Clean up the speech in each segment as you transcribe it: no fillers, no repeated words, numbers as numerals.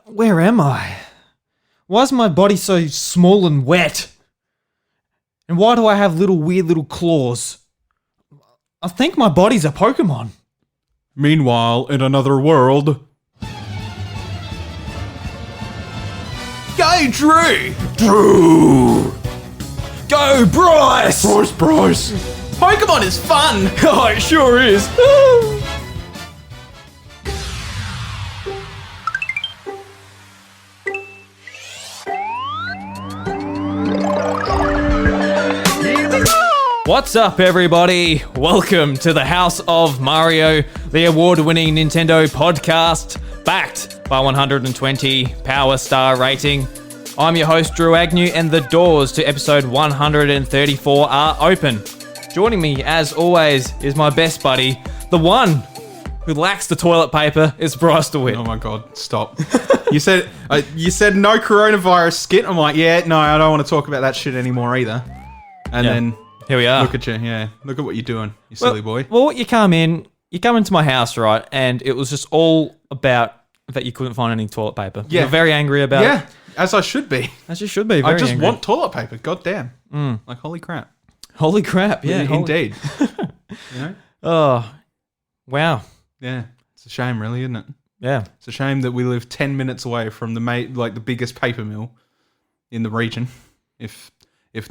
Where am I? Why is my body so small and wet? And why do I have weird little claws? I think my body's a Pokemon. Meanwhile, in another world... Go, Drew! Drew! Go, Bryce! Bryce! Pokemon is fun! Oh, it sure is. What's up, everybody? Welcome to the House of Mario, the award-winning Nintendo podcast, backed by 120 Power Star rating. I'm your host, Drew Agnew, and the doors to episode 134 are open. Joining me, as always, is my best buddy, the one who lacks the toilet paper, is Bryce DeWitt. Oh my god, stop. You said no coronavirus skit. I'm like, yeah, no, I don't want to talk about that shit anymore either. And then... Here we are. Look at you, yeah. Look at what you're doing, you silly boy. Well, you come into my house, right, and it was just all about that you couldn't find any toilet paper. Yeah. You're very angry about it. Yeah, as I should be. As you should be, I very just angry. want toilet paper, goddamn. Like, holy crap. Holy crap, yeah. Indeed. You know? Oh, wow. Yeah, it's a shame really, isn't it? Yeah. It's a shame that we live 10 minutes away from the biggest paper mill in the region, if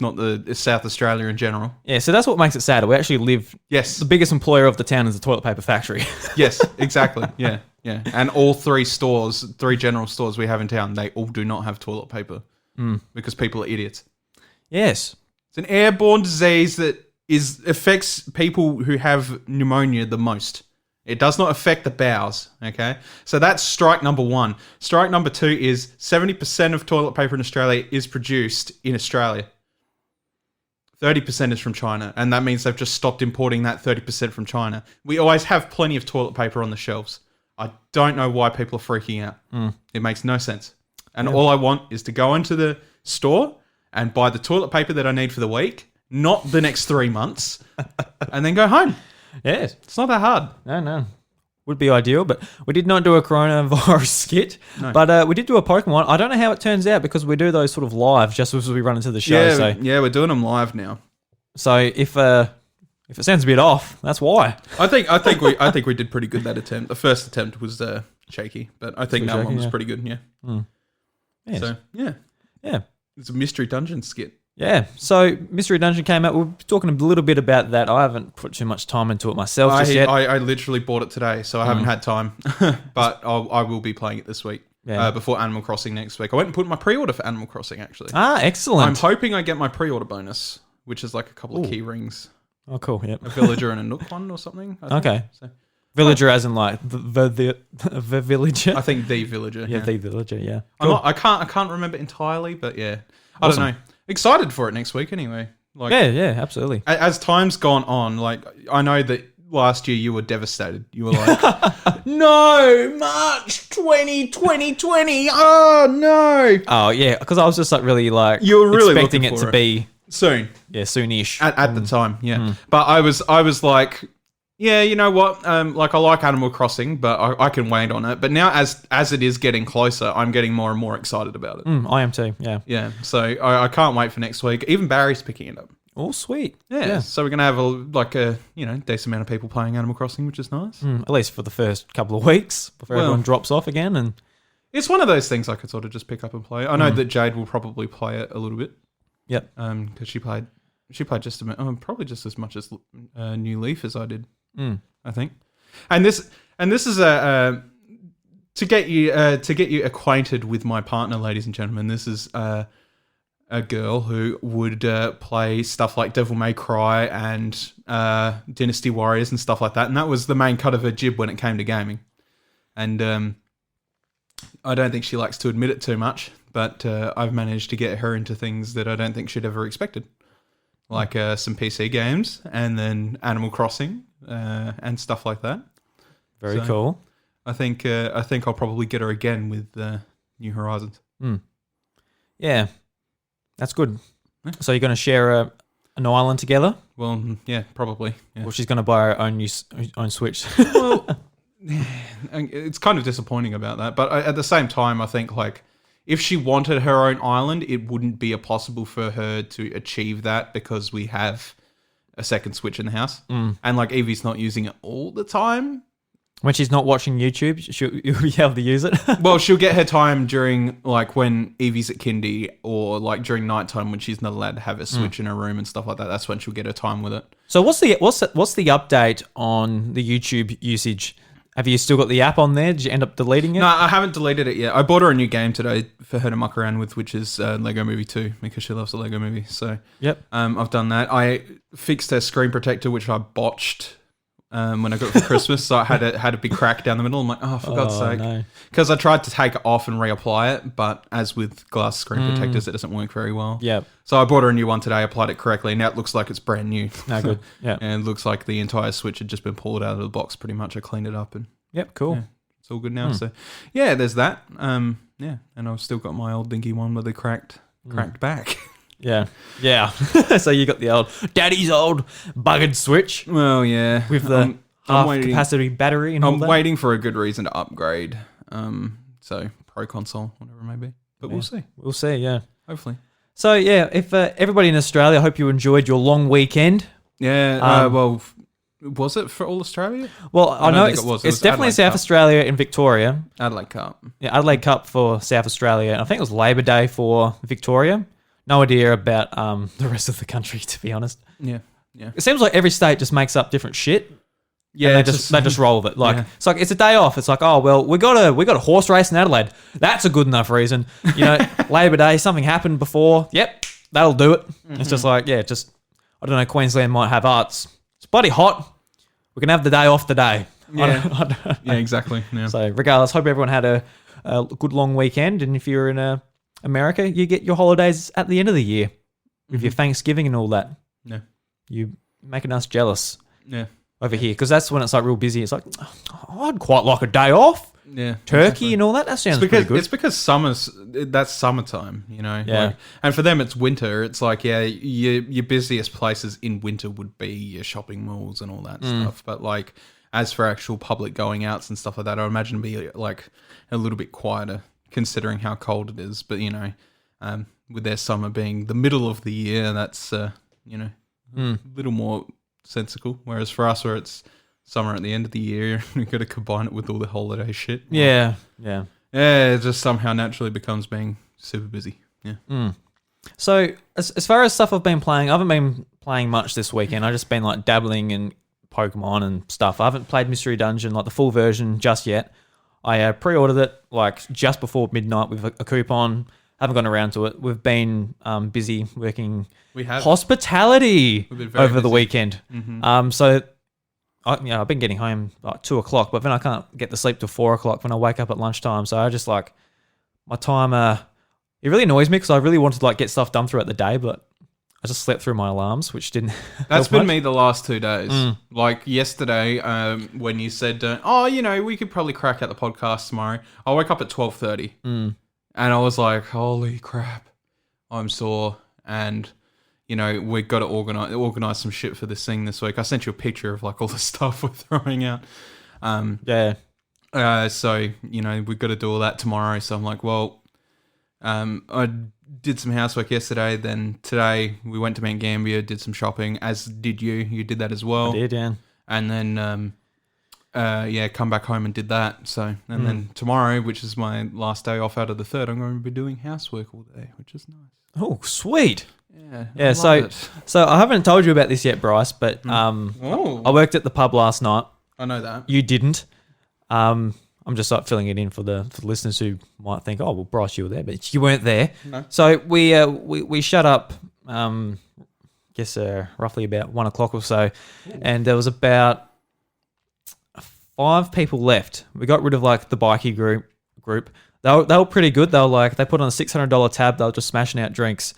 not the South Australia in general. Yeah, so that's what makes it sad. We actually live... Yes. The biggest employer of the town is the toilet paper factory. Yes, exactly. Yeah. And all three general stores we have in town, they all do not have toilet paper because people are idiots. Yes. It's an airborne disease that affects people who have pneumonia the most. It does not affect the bowels, okay? So that's strike number one. Strike number two is 70% of toilet paper in Australia is produced in Australia. 30% is from China, and that means they've just stopped importing that 30% from China. We always have plenty of toilet paper on the shelves. I don't know why people are freaking out. It makes no sense. And all I want is to go into the store and buy the toilet paper that I need for the week, not the next 3 months, and then go home. Yes. It's not that hard. No. Would be ideal, but we did not do a coronavirus skit. No. But we did do a Pokemon. I don't know how it turns out because we do those sort of live just as we run into the show. Yeah, we're doing them live now. So if it sounds a bit off, that's why. I think we did pretty good that attempt. The first attempt was shaky, but I think that one was pretty good. Yeah. Yes. So Yeah. It's a mystery dungeon skit. Yeah. So Mystery Dungeon came out. We're talking a little bit about that. I haven't put too much time into it myself just yet. I literally bought it today, so I haven't had time. But I will be playing it this week. Yeah. Before Animal Crossing next week. I went and put my pre-order for Animal Crossing, actually. Ah, excellent. I'm hoping I get my pre-order bonus, which is like a couple of key rings. Oh, cool. Yep. A villager and a nook one or something. I think. Okay. So, Villager as in like the villager? I think the villager. Yeah, the villager, yeah. Cool. I can't remember entirely, but yeah. I don't know. Excited for it next week anyway. Like, yeah, absolutely. As time's gone on, like I know that last year you were devastated. You were like, no, March 2020. Oh no. Oh yeah, because I was just like really like you were really expecting looking it for to be soon. Yeah, soonish. At the time, yeah. But I was like, yeah, you know what? Like I like Animal Crossing, but I can wait on it. But now as it is getting closer, I'm getting more and more excited about it. I am too, yeah. Yeah, so I can't wait for next week. Even Barry's picking it up. Oh, sweet. Yeah. So we're going to have a decent amount of people playing Animal Crossing, which is nice. At least for the first couple of weeks before everyone drops off again. And it's one of those things I could sort of just pick up and play. I know that Jade will probably play it a little bit. Yep. Because she played just probably just as much as New Leaf as I did. I think, and this is to get you acquainted with my partner, ladies and gentlemen. This is a girl who would play stuff like Devil May Cry and Dynasty Warriors and stuff like that, and that was the main cut of her jib when it came to gaming. And I don't think she likes to admit it too much, but I've managed to get her into things that I don't think she'd ever expected, like some PC games and then Animal Crossing. And stuff like that. Very cool. I think I'll probably get her again with New Horizons. Yeah, that's good. Yeah. So you're going to share an island together? Well, yeah, probably. Yeah. Or she's going to buy her own Switch? Well, it's kind of disappointing about that. But at the same time, I think like if she wanted her own island, it wouldn't be possible for her to achieve that because we have a second Switch in the house, and like Evie's not using it all the time. When she's not watching YouTube, you'll be able to use it. Well, she'll get her time during like when Evie's at kindy or like during nighttime when she's not allowed to have a Switch in her room and stuff like that. That's when she'll get her time with it. So what's the update on the YouTube usage? Have you still got the app on there? Did you end up deleting it? No, I haven't deleted it yet. I bought her a new game today for her to muck around with, which is Lego Movie 2 because she loves the Lego Movie. So yep, I've done that. I fixed her screen protector, which I botched. When I got it for Christmas, so I had a big crack down the middle. I'm like, oh, for God's sake. Because I tried to take it off and reapply it, but as with glass screen protectors, it doesn't work very well. Yeah. So I bought her a new one today, applied it correctly, and now it looks like it's brand new. No, good. Yeah. And it looks like the entire Switch had just been pulled out of the box pretty much. I cleaned it up and yep, cool. Yeah, it's all good now. So yeah, there's that. Yeah, and I've still got my old dinky one with the cracked back. Yeah. So you got the old daddy's old buggered Switch. Well, yeah. With the half capacity battery and all that. I'm waiting for a good reason to upgrade. So pro console, whatever it may be. But we'll see. We'll see, yeah. Hopefully. So yeah, if everybody in Australia, I hope you enjoyed your long weekend. Yeah, well, was it for all Australia? Well, I know it's definitely Adelaide South Cup. Australia and Victoria. Adelaide Cup. Yeah, Adelaide Cup for South Australia. And I think it was Labor Day for Victoria. No idea about the rest of the country, to be honest. Yeah. It seems like every state just makes up different shit. Yeah, they just roll with it. Like it's like it's a day off. It's like, oh well, we got a horse race in Adelaide. That's a good enough reason. You know, Labor Day, something happened before. Yep, that'll do it. It's just like I don't know. Queensland might have arts. It's bloody hot. We can have the day off today. Yeah, yeah, exactly. Yeah. So regardless, hope everyone had a good long weekend. And if you're in America, you get your holidays at the end of the year with your Thanksgiving and all that. Yeah, you making us jealous. Yeah. Over here, because that's when it's like real busy. It's like, oh, I'd quite like a day off. Yeah, turkey exactly. and all that. That sounds pretty good. It's because that's summertime, you know. Yeah. Like, and for them, it's winter. It's like your busiest places in winter would be your shopping malls and all that stuff. But like, as for actual public going outs and stuff like that, I imagine it'd be like a little bit quieter considering how cold it is. But you know, with their summer being the middle of the year, that's a little more sensical, whereas for us, where it's summer at the end of the year, we've got to combine it with all the holiday shit. Yeah. It just somehow naturally becomes being super busy. Yeah. So as far as stuff I've been playing, I haven't been playing much this weekend. I've just been like dabbling in Pokemon and stuff. I haven't played Mystery Dungeon, like the full version, just yet. I pre-ordered it like just before midnight with a coupon. Haven't gotten around to it. We've been busy working hospitality over the weekend. So I've been getting home like 2:00, but then I can't get to sleep till 4:00 when I wake up at lunchtime. So I just like my time. It really annoys me because I really wanted to like get stuff done throughout the day, but I just slept through my alarms, which didn't. That's been me the last 2 days. Like yesterday, when you said, we could probably crack out the podcast tomorrow. I woke up at 12:30. And I was like, holy crap, I'm sore. And, we've got to organize some shit for this thing this week. I sent you a picture of like all the stuff we're throwing out. So, we've got to do all that tomorrow. So I'm like, well, I did some housework yesterday. Then today we went to Mount Gambier, did some shopping, as did you. You did that as well. I did, yeah. And then... come back home and did that. So, and then tomorrow, which is my last day off out of the third, I'm going to be doing housework all day, which is nice. Oh, sweet. Yeah. So I haven't told you about this yet, Bryce, but I worked at the pub last night. I know that. You didn't. I'm just like filling it in for the listeners who might think, oh, well, Bryce, you were there, but you weren't there. No. So we shut up, roughly about 1:00 or so, and there was about 5 people left. We got rid of like the bikie group. They were pretty good. They put on a $600 tab. They were just smashing out drinks,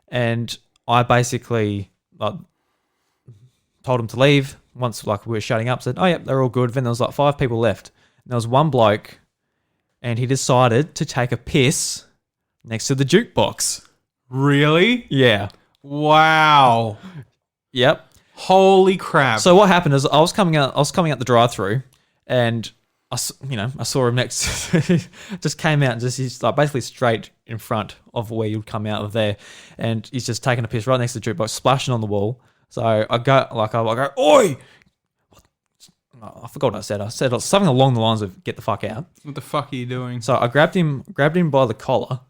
and I basically told them to leave once like we were shutting up. Said, oh yeah, they're all good. Then there was like 5 people left. And there was one bloke, and he decided to take a piss next to the jukebox. Really? Yeah. Wow. Yep. Holy crap. So what happened is I was coming out the drive-through, and I saw him next. Just came out and he's like basically straight in front of where you'd come out of there, and he's just taking a piss right next to the jukebox, splashing on the wall. So I go, oi! I forgot what I said. I said something along the lines of "Get the fuck out." What the fuck are you doing? So I grabbed him by the collar,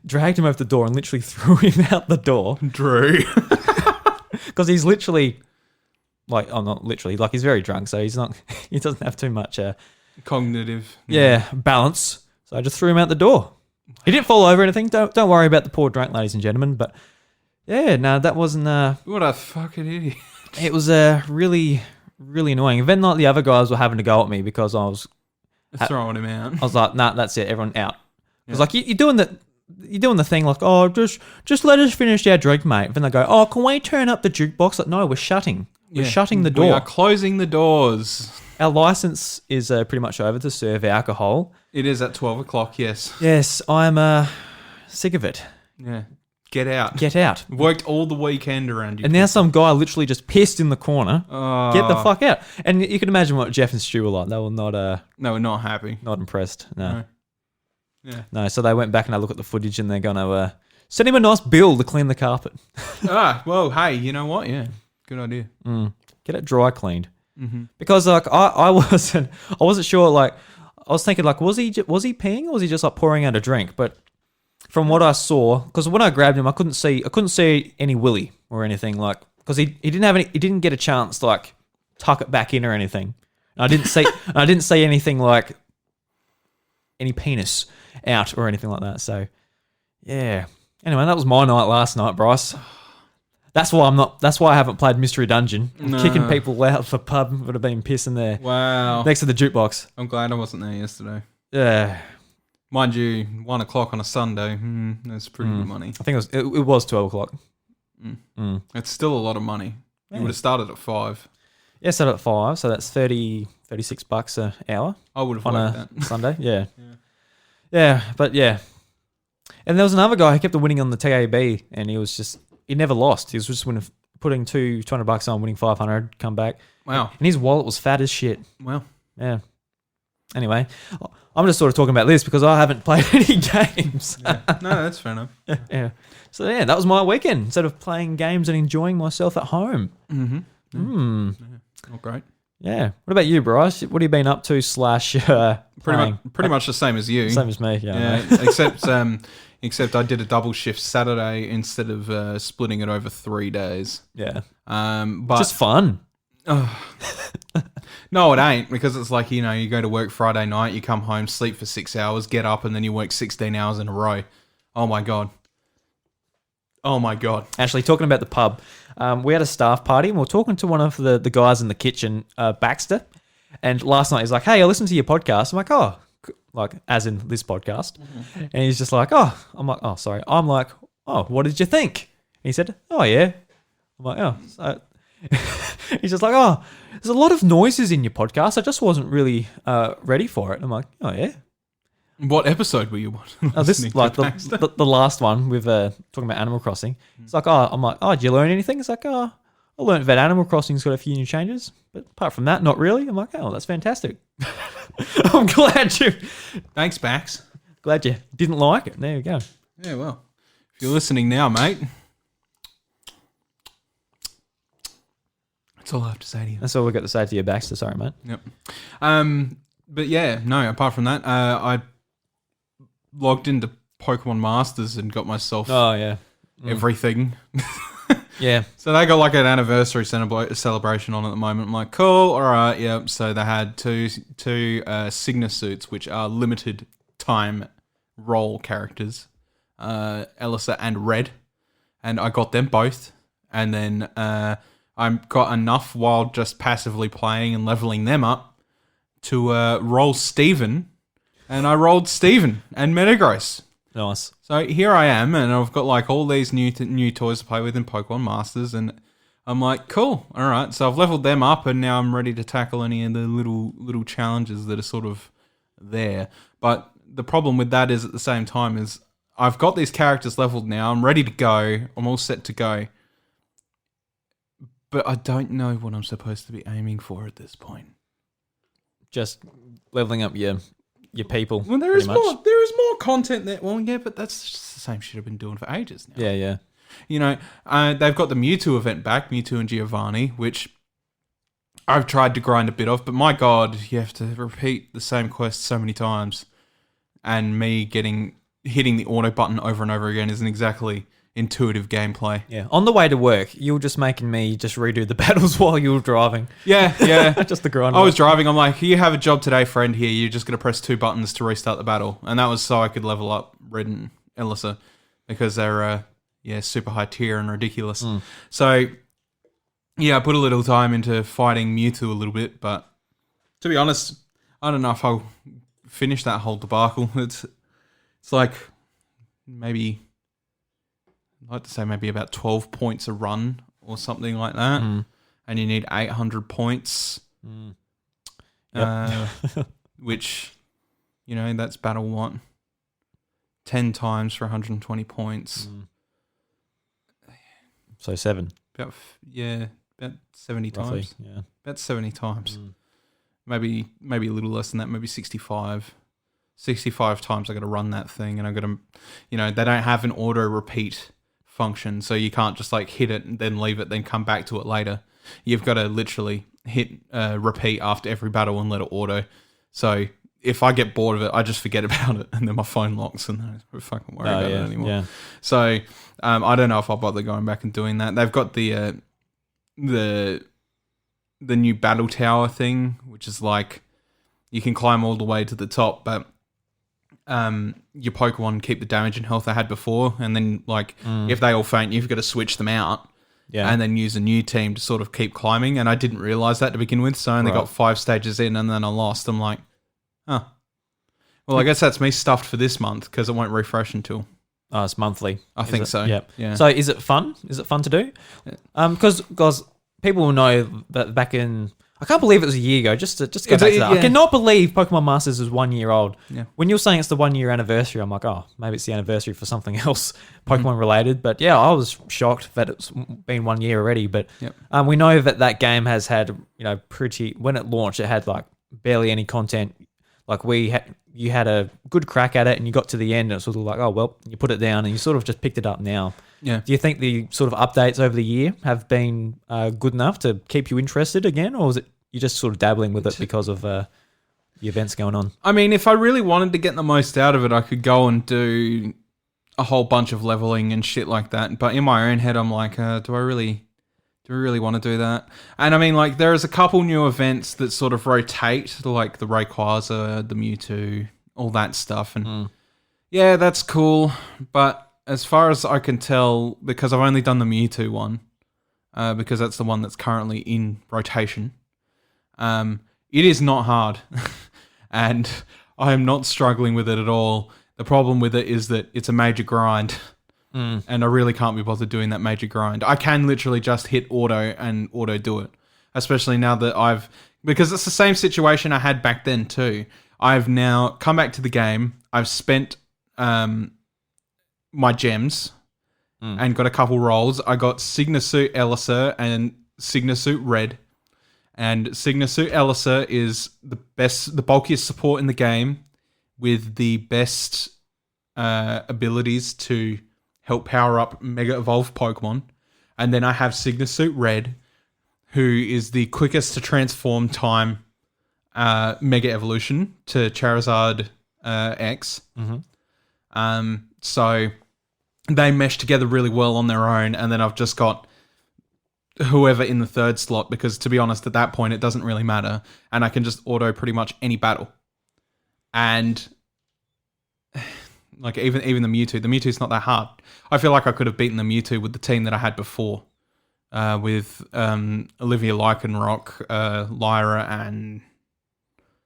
dragged him over the door, and literally threw him out the door. Drew. Because he's literally, not literally, he's very drunk, so he doesn't have too much Cognitive. Balance. So I just threw him out the door. He didn't fall over or anything. Don't worry about the poor drunk, ladies and gentlemen. But yeah, no, that wasn't. What a fucking idiot. It was really, really annoying. And then the other guys were having to go at me because I was throwing him out. I was like, nah, that's it, everyone out. I was like, you're doing the thing like, oh, just let us finish our drink, mate. Then they go, oh, can we turn up the jukebox? Like, no, we're shutting. We're shutting the door. We are closing the doors. Our license is pretty much over to serve alcohol. It is at 12 o'clock, yes. Yes, I'm sick of it. Yeah. Get out. Get out. Worked all the weekend around you. And now some guy literally just pissed in the corner. Oh. Get the fuck out. And you can imagine what Jeff and Stu were like. They were not... No, we're not happy. Not impressed. No. Yeah. No, so they went back and they look at the footage and they're going to send him a nice bill to clean the carpet. Well, hey, you know what? Yeah, good idea. Get it dry cleaned. Mm-hmm. Because I wasn't sure. I was thinking was he peeing or was he just pouring out a drink? But from what I saw, because when I grabbed him, I couldn't see any willy or anything because he didn't get a chance to tuck it back in or anything. And I didn't see anything any penis out or anything like that. So, yeah. Anyway, that was my night last night, Bryce. That's why I haven't played Mystery Dungeon. I'm kicking people out of the pub that have been pissing there. Wow. Next to the jukebox. I'm glad I wasn't there yesterday. Yeah. Mind you, 1 o'clock on a Sunday. That's pretty good money. I think it was 12 o'clock. It's still a lot of money. Yeah. You would have started at 5. Yeah, started at 5, so that's $36 an hour. I would have on liked that. Sunday. Yeah. Yeah, but yeah. And there was another guy who kept winning on the TAB, and he never lost. He was just putting $200 on, winning 500, come back. Wow. And his wallet was fat as shit. Wow. Yeah. Anyway, I'm just sort of talking about this because I haven't played any games. Yeah. No, that's fair enough. Yeah. So yeah, that was my weekend. Instead of playing games and enjoying myself at home. Mm-hmm. Yeah. Oh, great. Yeah. What about you, Bryce? What have you been up to / Pretty much the same as you. Same as me, yeah. Except I did a double shift Saturday instead of splitting it over 3 days. Yeah. But just fun. No, it ain't, because it's you go to work Friday night, you come home, sleep for 6 hours, get up, and then you work 16 hours in a row. Oh my god. Actually, talking about the pub, we had a staff party and we were talking to one of the guys in the kitchen, Baxter. And last night he's like, hey, I listened to your podcast. I'm like, oh, as in this podcast. Mm-hmm. And he's just like, oh, I'm like, oh, sorry. I'm like, oh, what did you think? And he said, oh, yeah. I'm like, oh. So he's just like, oh, there's a lot of noises in your podcast. I just wasn't really ready for it. I'm like, oh, yeah. What episode were you on? This the last one with talking about Animal Crossing. It's like, I'm like, did you learn anything? It's like, I learned that Animal Crossing's got a few new changes, but apart from that, not really. I'm like, oh, that's fantastic. I'm glad you. Thanks, Bax. Glad you didn't like it. There you go. Yeah, well, if you're listening now, mate, that's all I have to say to you. That's all we've got to say to you, Baxter. Sorry, mate. Yep. But yeah, no. Apart from that, I logged into Pokemon Masters and got myself everything. Yeah. So they got an anniversary celebration on at the moment. I'm like, cool, all right, yep. So they had two Signa suits, which are limited time role characters, Elisa and Red, and I got them both. And then I got enough while just passively playing and leveling them up to roll Steven, and I rolled Steven and Metagross. Nice. So here I am, and I've got all these new toys to play with in Pokemon Masters, and I'm like, cool, all right. So I've leveled them up, and now I'm ready to tackle any of the little challenges that are sort of there. But the problem with that is at the same time is I've got these characters leveled now. I'm ready to go. I'm all set to go. But I don't know what I'm supposed to be aiming for at this point. just leveling up your people. Well, there is more. There is more content there. Well, yeah, but that's just the same shit I've been doing for ages now. Yeah. You know, they've got the Mewtwo event back, Mewtwo and Giovanni, which I've tried to grind a bit of, but my God, you have to repeat the same quest so many times, and me hitting the auto button over and over again isn't exactly intuitive gameplay. Yeah. On the way to work, you were just making me just redo the battles while you were driving. Yeah. Just the grind. I was driving. I'm like, you have a job today, friend. Here, you're just going to press 2 buttons to restart the battle, and that was so I could level up Red and Elisa because they're super high tier and ridiculous. So yeah, I put a little time into fighting Mewtwo a little bit, but to be honest, I don't know if I'll finish that whole debacle. It's like maybe, I'd like to say maybe about 12 points a run or something like that. And you need 800 points. Which, that's battle what? 10 times for 120 points. So 7. About 70 roughly, times. Yeah. About 70 times. Maybe a little less than that, maybe 65. 65 times I got to run that thing, and I got to, they don't have an auto repeat function, so you can't just like hit it and then leave it, then come back to it later. You've got to literally hit repeat after every battle and let it auto. So if I get bored of it, I just forget about it, and then my phone locks, and I don't fucking worry about it anymore. Yeah. So I don't know if I'll bother going back and doing that. They've got the new battle tower thing, which is like you can climb all the way to the top, but your Pokemon keep the damage and health they had before, and then if they all faint, you've got to switch them out. Yeah. And then use a new team to sort of keep climbing. And I didn't realize that to begin with, so I only got 5 stages in, and then I lost. I'm like, oh. Well, I guess that's me stuffed for this month because it won't refresh until... Oh, it's monthly. I think so. Yeah. So is it fun? Is it fun to do? Because people will know that back in... I can't believe it was a year ago. Just to go back to that. I cannot believe Pokemon Masters is 1 year old. Yeah. When you're saying it's the 1 year anniversary, I'm like, oh, maybe it's the anniversary for something else Pokemon related. But yeah, I was shocked that it's been 1 year already. But we know that game has had, when it launched, it had like barely any content. Like you had a good crack at it, and you got to the end, and it's sort of like, oh well, you put it down, and you sort of just picked it up now. Yeah. Do you think the sort of updates over the year have been good enough to keep you interested again, or is it you're just sort of dabbling with it because of the events going on? I mean, if I really wanted to get the most out of it, I could go and do a whole bunch of leveling and shit like that. But in my own head, I'm like, do I really want to do that? And I mean, like, there is a couple new events that sort of rotate, like the Rayquaza, the Mewtwo, all that stuff. And yeah, that's cool. But as far as I can tell, because I've only done the Mewtwo one, because that's the one that's currently in rotation, it is not hard. And I am not struggling with it at all. The problem with it is that it's a major grind. And I really can't be bothered doing that major grind. I can literally just hit auto and auto do it. Especially now that because it's the same situation I had back then too. I've now come back to the game. I've spent my gems and got a couple rolls. I got Signasuit Elisa and Signasuit Red. And Signasuit Elisa is the bulkiest support in the game with the best abilities to help power up Mega Evolved Pokemon. And then I have Signasuit Red, who is the quickest to transform time Mega Evolution to Charizard X. So they mesh together really well on their own. And then I've just got whoever in the third slot, because to be honest, at that point, it doesn't really matter. And I can just auto pretty much any battle. And like even the Mewtwo's not that hard. I feel like I could have beaten the Mewtwo with the team that I had before, with Olivia Lycanroc, Lyra, and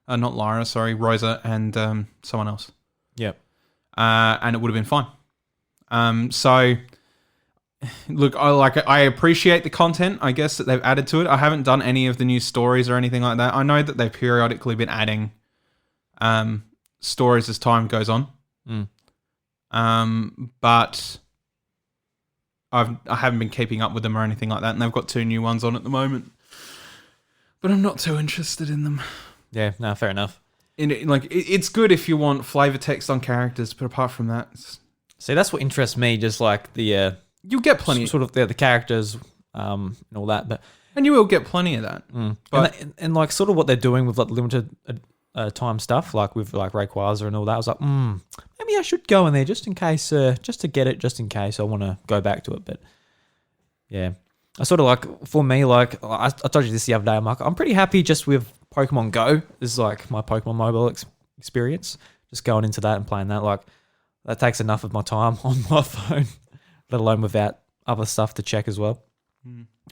not Lyra, sorry, Rosa, and someone else. Yep. And it would have been fine. So look, I appreciate the content, I guess, that they've added to it. I haven't done any of the new stories or anything like that. I know that they've periodically been adding stories as time goes on. But I haven't been keeping up with them or anything like that, and they've got 2 new ones on at the moment. But I'm not too interested in them, Yeah, no, fair enough. It's good if you want flavor text on characters, but apart from that, See, that's what interests me. Just like the you'll get plenty, sort of the characters, and all that. But and you will get plenty of that. But and like sort of what they're doing with like limited time stuff, like with like Rayquaza and all that. I was like, maybe I should go in there just in case, just to get it, just in case I want to go back to it. But yeah, I sort of like, for me, like I told you this the other day. I'm like, I'm pretty happy just with Pokemon Go. This is like my Pokemon mobile experience. Just going into that and playing that, like that takes enough of my time on my phone, let alone without other stuff to check as well.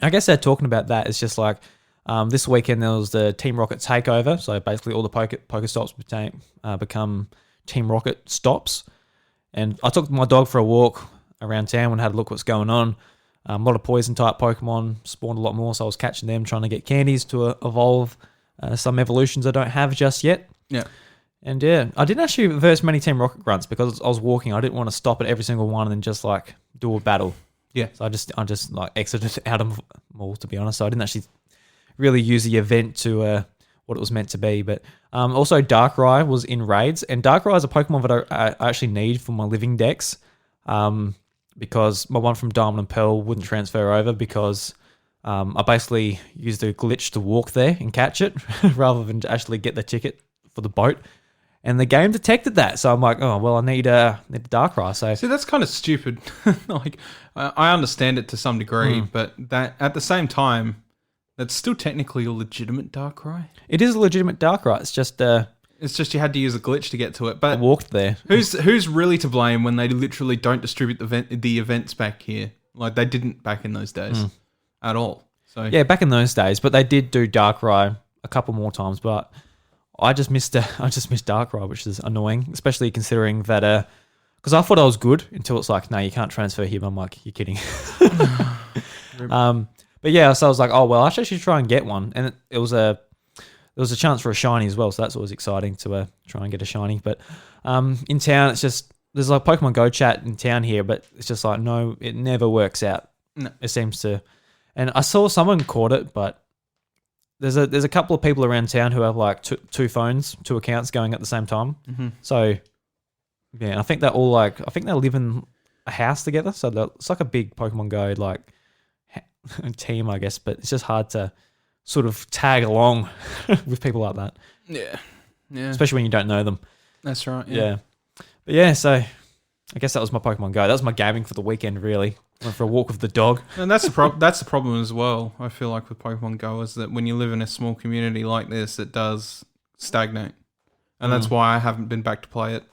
I guess they're talking about that. It's just like this weekend there was the Team Rocket takeover. So basically all the Pokestops become Team Rocket stops. And I took my dog for a walk around town and had a look what's going on. A lot of poison type Pokemon spawned a lot more, so I was catching them, trying to get candies to evolve some evolutions I don't have just yet. Yeah. And yeah, I didn't actually reverse many Team Rocket grunts because I was walking. I didn't want to stop at every single one and then just like do a battle. Yeah. So I just like exited out of them all, to be honest. So I didn't actually really use the event to what it was meant to be. But also Darkrai was in raids, and Darkrai is a Pokemon that I actually need for my living decks. Because my one from Diamond and Pearl wouldn't transfer over because I basically used a glitch to walk there and catch it rather than to actually get the ticket for the boat. And the game detected that. So I'm like, oh, well, I need a Darkrai. So see, that's kind of stupid. Like, I understand it to some degree, but that at the same time, that's still technically a legitimate Darkrai. It is a legitimate Darkrai. It's just you had to use a glitch to get to it. But I walked there. Who's really to blame when they literally don't distribute the events back here? Like they didn't back in those days at all. So yeah, back in those days, but they did do Darkrai a couple more times. But I just missed Darkrai, which is annoying, especially considering that because I thought I was good until it's like, no, you can't transfer him. I'm like, you're kidding. But yeah, so I was like, oh well, I should try and get one, and there was a chance for a shiny as well, so that's always exciting to try and get a shiny. But in town, it's just there's like Pokemon Go chat in town here, but it's just like no, it never works out. No. It seems to, and I saw someone caught it, but there's a couple of people around town who have like two phones, two accounts going at the same time. Mm-hmm. So yeah, I think they live in a house together, so it's like a big Pokemon Go like team, I guess. But it's just hard to sort of tag along with people like that. Yeah. Especially when you don't know them. That's right. Yeah. But yeah, so I guess that was my Pokemon Go. That was my gaming for the weekend, really. Went for a walk with the dog. And that's the problem as well, I feel like, with Pokemon Go, is that when you live in a small community like this, it does stagnate. And that's why I haven't been back to play it,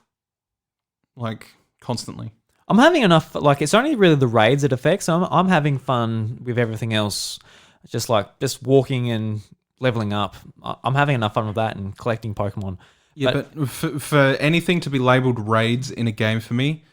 like, constantly. I'm having enough, like, it's only really the raids it affects. I'm having fun with everything else. Just walking and leveling up. I'm having enough fun with that and collecting Pokemon. Yeah, but for anything to be labelled raids in a game for me...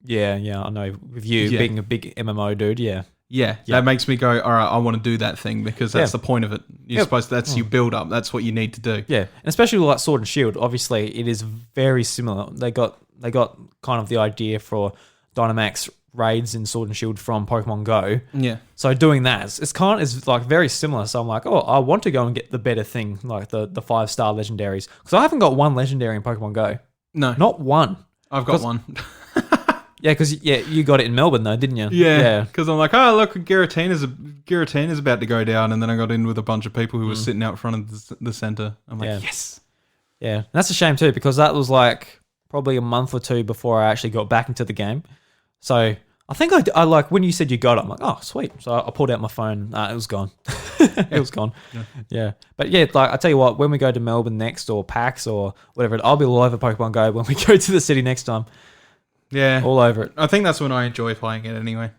Yeah, I know. With you being a big MMO dude, yeah. Yeah, that makes me go, all right, I want to do that thing because that's the point of it. You're supposed to, that's your build up. That's what you need to do. Yeah, and especially like Sword and Shield, obviously it is very similar. They got kind of the idea for Dynamax raids in Sword and Shield from Pokemon Go. Yeah. So doing that, it's like very similar. So I'm like, oh, I want to go and get the better thing, like the 5-star legendaries. Because I haven't got one legendary in Pokemon Go. No. Not one. I've got one. Yeah, because you got it in Melbourne though, didn't you? Yeah. Because I'm like, oh look, Giratina's about to go down, and then I got in with a bunch of people who were sitting out front of the centre. I'm like, yes. Yeah, and that's a shame too, because that was like probably a month or two before I actually got back into the game. So I think I like when you said you got it, I'm like, oh sweet. So I pulled out my phone. It was gone. It was gone. Yeah. But yeah, like I tell you what, when we go to Melbourne next or PAX or whatever, I'll be all over Pokemon Go when we go to the city next time. Yeah. All over it. I think that's when I enjoy playing it anyway.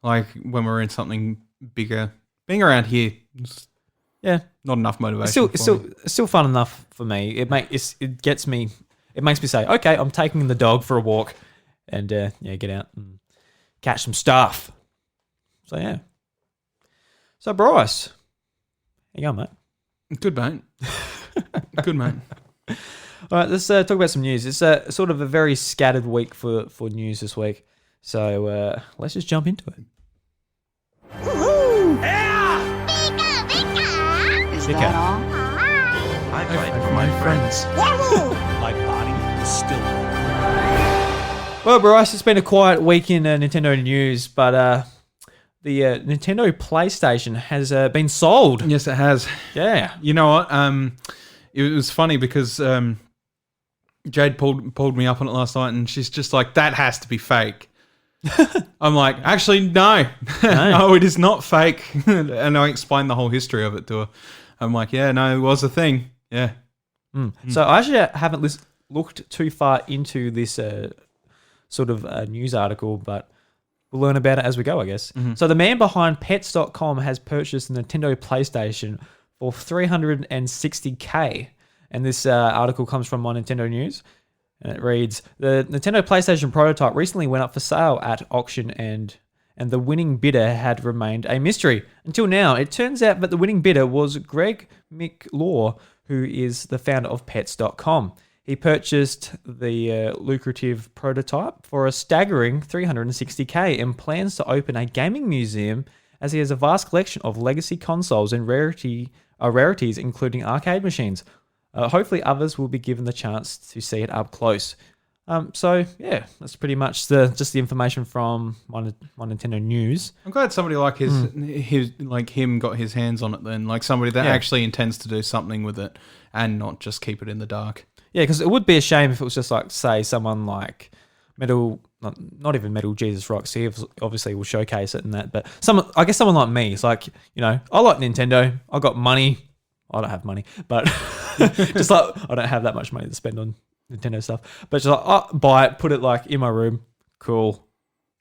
Like when we're in something bigger. Being around here, not enough motivation. It's still fun enough for me. It makes me say, okay, I'm taking the dog for a walk and get out and catch some stuff. So yeah. So Bryce, how you going, mate? Good, mate. Good, mate. All right, let's talk about some news. It's sort of a very scattered week for news this week. So let's just jump into it. Woohoo! Yeah! Pika! Is that all? I my friends. My body is still warm. Well, Bryce, it's been a quiet week in Nintendo news, but the Nintendo PlayStation has been sold. Yes, it has. Yeah. You know what? It was funny because Jade pulled me up on it last night, and she's just like, "That has to be fake." I'm like, actually, no, no, it is not fake. And I explained the whole history of it to her. I'm like, yeah, no, it was a thing. Yeah. So I actually haven't looked too far into this sort of news article, but we'll learn about it as we go, I guess. So the man behind Pets.com has purchased the Nintendo PlayStation for $360K. And this article comes from My Nintendo News. And it reads, the Nintendo PlayStation prototype recently went up for sale at auction and the winning bidder had remained a mystery. Until now, it turns out that the winning bidder was Greg McLaw, who is the founder of Pets.com. He purchased the lucrative prototype for a staggering $360K and plans to open a gaming museum as he has a vast collection of legacy consoles and rarities, including arcade machines. Hopefully others will be given the chance to see it up close. So yeah, that's pretty much just the information from my Nintendo News. I'm glad somebody like him got his hands on it then, like somebody that actually intends to do something with it and not just keep it in the dark. Yeah, because it would be a shame if it was just like, say, someone like not even Metal Jesus Rocks. He obviously will showcase it and that, but I guess someone like me, it's like, you know, I like Nintendo. I got money. I don't have money, but just like I don't have that much money to spend on Nintendo stuff. But just like, oh, buy it, put it like in my room. Cool.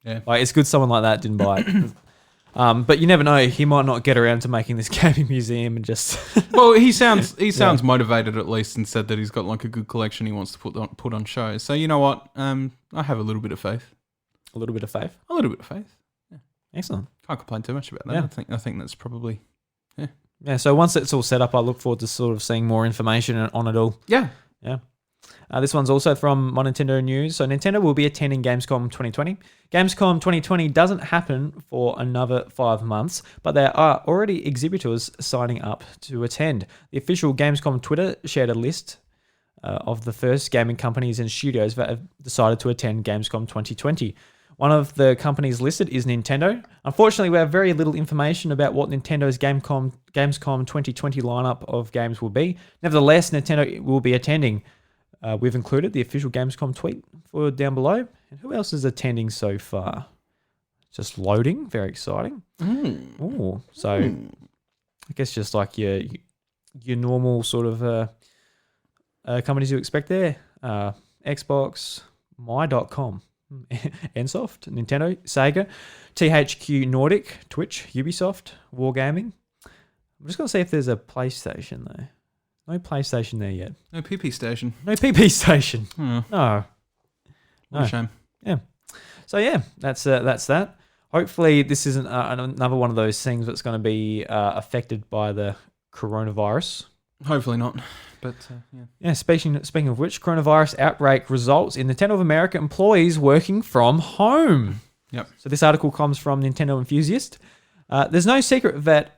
Yeah. Like it's good someone like that didn't buy it. But you never know. He might not get around to making this gaming museum and just. Well, he sounds motivated at least, and said that he's got like a good collection he wants to put on show. So you know what? I have a little bit of faith. A little bit of faith. A little bit of faith. Yeah. Excellent. Can't complain too much about that. Yeah. I think that's probably. Yeah. Yeah. So once it's all set up, I look forward to sort of seeing more information on it all. Yeah. Yeah. This one's also from My Nintendo News. So Nintendo will be attending Gamescom 2020. Gamescom 2020 doesn't happen for another 5 months, but there are already exhibitors signing up to attend. The official Gamescom Twitter shared a list of the first gaming companies and studios that have decided to attend Gamescom 2020. One of the companies listed is Nintendo. Unfortunately, we have very little information about what Nintendo's Gamescom 2020 lineup of games will be. Nevertheless, Nintendo will be attending. We've included the official Gamescom tweet for down below. And who else is attending so far? Just loading. Very exciting. Ooh, so I guess just like your normal sort of companies you expect there. Xbox, My.com, Nsoft, Nintendo, Sega, THQ Nordic, Twitch, Ubisoft, Wargaming. I'm just going to see if there's a PlayStation though. No PlayStation there yet. No PP station. No PP station. Oh. No. What a shame. Yeah. So yeah, that's that. Hopefully this isn't another one of those things that's going to be affected by the coronavirus. Hopefully not. But yeah. Yeah. Speaking of which, coronavirus outbreak results in Nintendo of America employees working from home. Yep. So this article comes from Nintendo Enthusiast. There's no secret that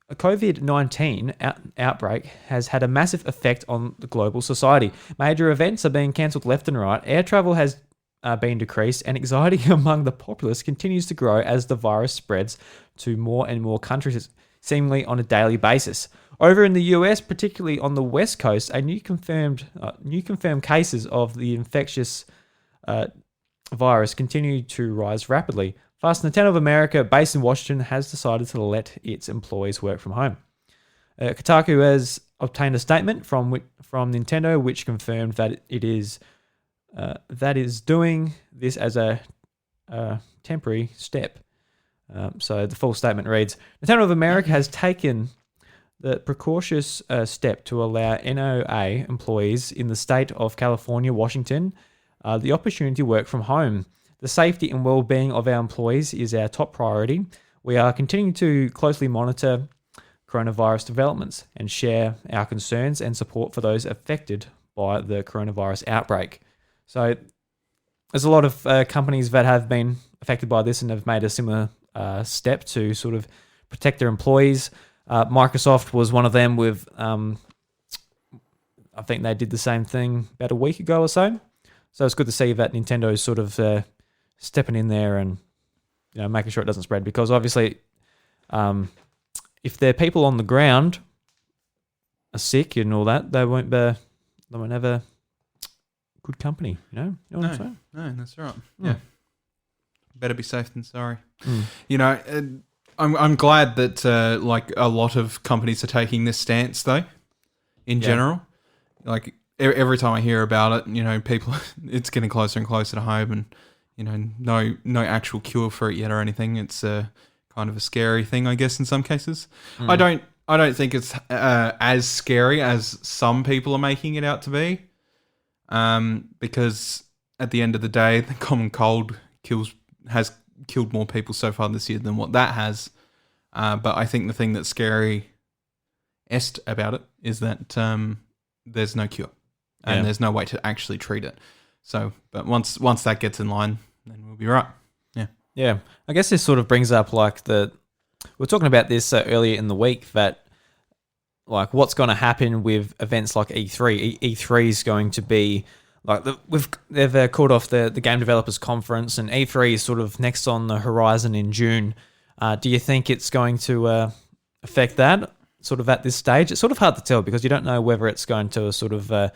a COVID-19 outbreak has had a massive effect on the global society. Major events are being cancelled left and right. Air travel has been decreased, and anxiety among the populace continues to grow as the virus spreads to more and more countries, seemingly on a daily basis. Over in the US, particularly on the West Coast, new confirmed cases of the infectious virus continue to rise rapidly. Thus, Nintendo of America, based in Washington, has decided to let its employees work from home. Kotaku has obtained a statement from Nintendo, which confirmed that it is doing this as a temporary step. So the full statement reads: Nintendo of America has taken the precautious step to allow NOA employees in the state of California, Washington, the opportunity to work from home. The safety and well-being of our employees is our top priority. We are continuing to closely monitor coronavirus developments and share our concerns and support for those affected by the coronavirus outbreak. So there's a lot of companies that have been affected by this and have made a similar step to sort of protect their employees. Microsoft was one of them with I think they did the same thing about a week ago or so. So it's good to see that Nintendo's sort of stepping in there and making sure it doesn't spread, because obviously if their people on the ground are sick and all that, they won't have a good company. You know what I'm saying? No, that's right. Yeah, better be safe than sorry. Mm. I'm glad that like a lot of companies are taking this stance though. In general, like every time I hear about it, people, it's getting closer and closer to home, and no actual cure for it yet or anything. It's kind of a scary thing, I guess, in some cases. I don't think it's as scary as some people are making it out to be, because at the end of the day, the common cold has killed more people so far this year than what that has. But I think the thing that's scary about it is that there's no cure and there's no way to actually treat it. So, but once that gets in line, then we'll be right. Yeah. I guess this sort of brings up we were talking about this earlier in the week, that like what's going to happen with events like E3. E3 is going to be like they've called off the Game Developers Conference, and E3 is sort of next on the horizon in June. Do you think it's going to affect that sort of at this stage? It's sort of hard to tell because you don't know whether it's going to sort of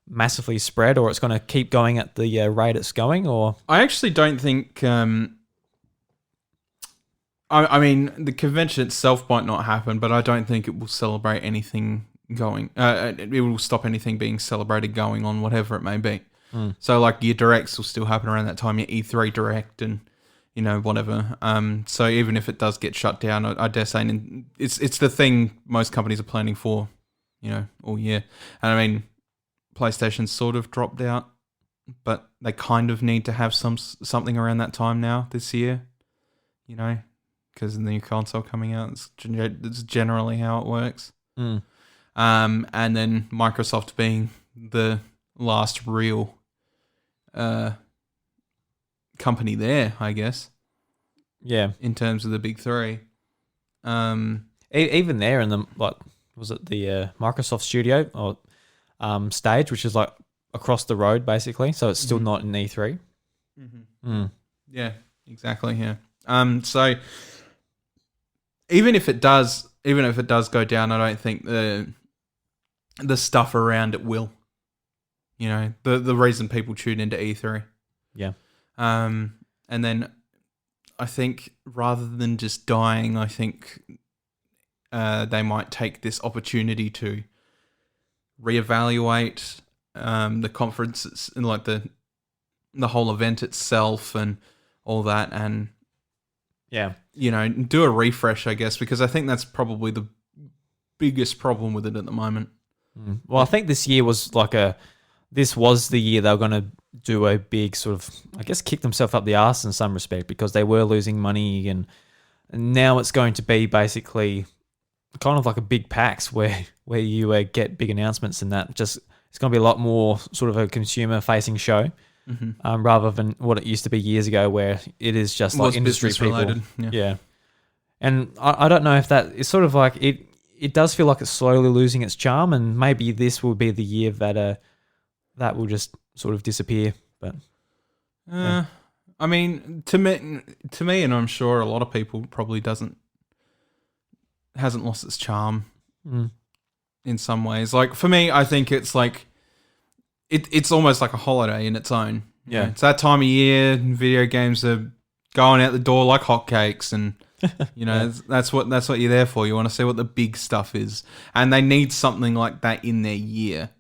massively spread or it's going to keep going at the rate it's going. Or I actually don't think. I mean, the convention itself might not happen, but I don't think it will celebrate anything going. It will stop anything being celebrated going on, whatever it may be. So, like, your directs will still happen around that time, your E3 direct and, whatever. So even if it does get shut down, I dare say it's the thing most companies are planning for, all year. And I mean, PlayStation's sort of dropped out, but they kind of need to have something around that time now this year, because the new console coming out, it's generally how it works. And then Microsoft being the last real company there, I guess. Yeah. In terms of the big three. Even there in the, was it the Microsoft studio or stage, which is like across the road basically, so it's still not in E3. Yeah, exactly. Yeah. So even if it does go down, I don't think the stuff around it will. The reason people tune into E3. Yeah. And then I think rather than just dying, I think they might take this opportunity to reevaluate the conference and like the whole event itself and all that, and do a refresh, I guess, because I think that's probably the biggest problem with it at the moment. Well, I think this year was this was the year they were going to do a big sort of, I guess, kick themselves up the arse in some respect, because they were losing money, and now it's going to be basically kind of like a big PAX where you get big announcements, and that just it's going to be a lot more sort of a consumer facing show, rather than what it used to be years ago, where it is just like industry people. Related. Yeah. And I don't know if that it's sort of like it does feel like it's slowly losing its charm, and maybe this will be the year that will just sort of disappear. But I mean, to me, and I'm sure a lot of people probably hasn't lost its charm in some ways. Like for me, I think it's like it's almost like a holiday in its own. Yeah, it's that time of year. Video games are going out the door like hotcakes, and that's what you're there for. You want to see what the big stuff is, and they need something like that in their year.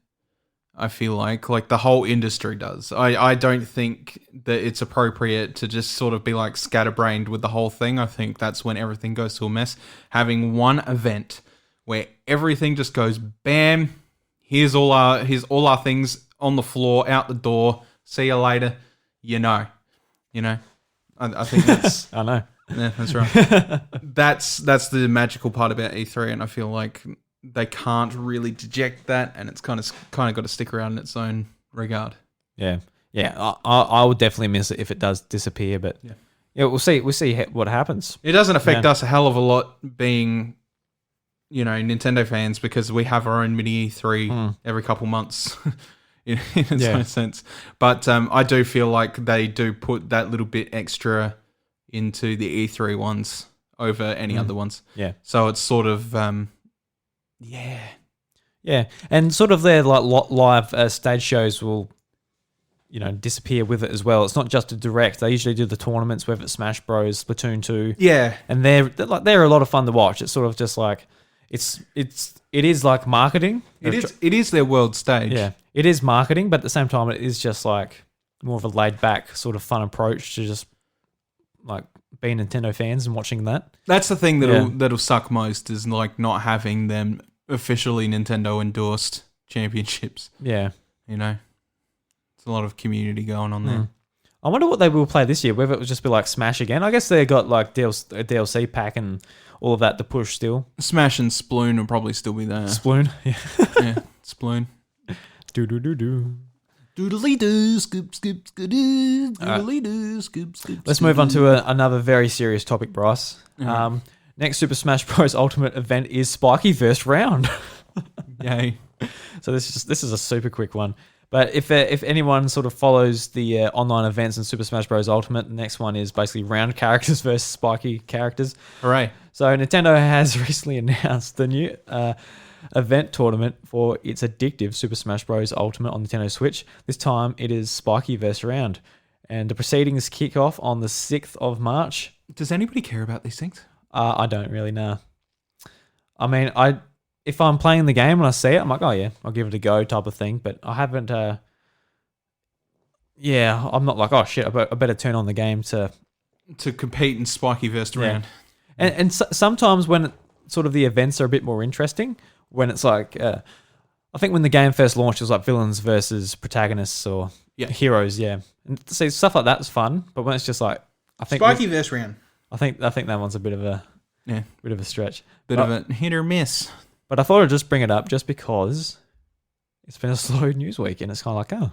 I feel like the whole industry does. I don't think that it's appropriate to just sort of be like scatterbrained with the whole thing. I think that's when everything goes to a mess. Having one event where everything just goes bam, here's all our things on the floor, out the door, see you later, I think that's I know. Yeah, that's right. That's the magical part about E3, and I feel like they can't really deject that, and it's kind of got to stick around in its own regard. Yeah. I would definitely miss it if it does disappear, but we'll see what happens. It doesn't affect us a hell of a lot being Nintendo fans, because we have our own mini E3 every couple months in its own sense. But I do feel like they do put that little bit extra into the E3 ones over any other ones. Yeah. So it's sort of, Yeah, and sort of their live stage shows will, disappear with it as well. It's not just a direct. They usually do the tournaments, whether it's Smash Bros, Splatoon 2. Yeah. And they're a lot of fun to watch. It's sort of just like it is like marketing. It is their world stage. Yeah, it is marketing, but at the same time, it is just like more of a laid back sort of fun approach to just like being Nintendo fans and watching that. That's the thing that'll suck most, is like not having them officially Nintendo endorsed championships. Yeah. It's a lot of community going on there. I wonder what they will play this year, whether it will just be like Smash again. I guess they got like a DLC pack and all of that to push still. Smash and Sploon will probably still be there. Sploon? Yeah. Yeah, Sploon. Do-do-do-do. Doodly-doo, scoop, scoop, skadoo, doodly-doo, scoop, scoop, Let's move on to another very serious topic, Bryce. Next Super Smash Bros. Ultimate event is Spiky First Round. Yay. So this is a super quick one. But if anyone sort of follows the online events in Super Smash Bros. Ultimate, the next one is basically round characters versus spiky characters. Hooray. So Nintendo has recently announced the new event tournament for its addictive Super Smash Bros. Ultimate on Nintendo Switch. This time it is spiky versus round. And the proceedings kick off on the 6th of March. Does anybody care about these things? I don't really know. I mean, if I'm playing the game and I see it, I'm like, oh yeah, I'll give it a go type of thing. But I haven't, I'm not like, oh shit, I better turn on the game to compete in spiky versus round. And sometimes when sort of the events are a bit more interesting, when it's like, I think when the game first launched, it was like villains versus protagonists or heroes, And see, stuff like that's fun. But when it's just like, I think spiky versus round. I think that one's a bit of a stretch, bit of a hit or miss. But I thought I'd just bring it up just because it's been a slow news week and it's kind of like,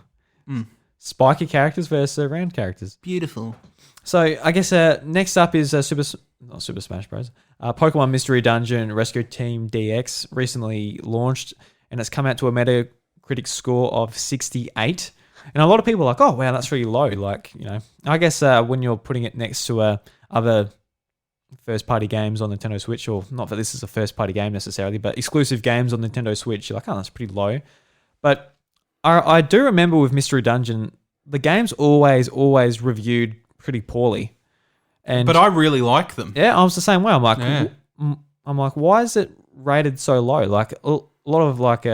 spiky characters versus round characters. Beautiful. So I guess next up is not Super Smash Bros. Pokemon Mystery Dungeon Rescue Team DX recently launched, and it's come out to a Metacritic score of 68. And a lot of people are like, oh wow, that's really low. Like, I guess when you're putting it next to other first-party games on Nintendo Switch, or not that this is a first-party game necessarily, but exclusive games on Nintendo Switch, you're like, oh, that's pretty low. But I do remember with Mystery Dungeon, the game's always reviewed pretty poorly. But I really like them. Yeah, I was the same way. I'm like, why is it rated so low? Like a lot of like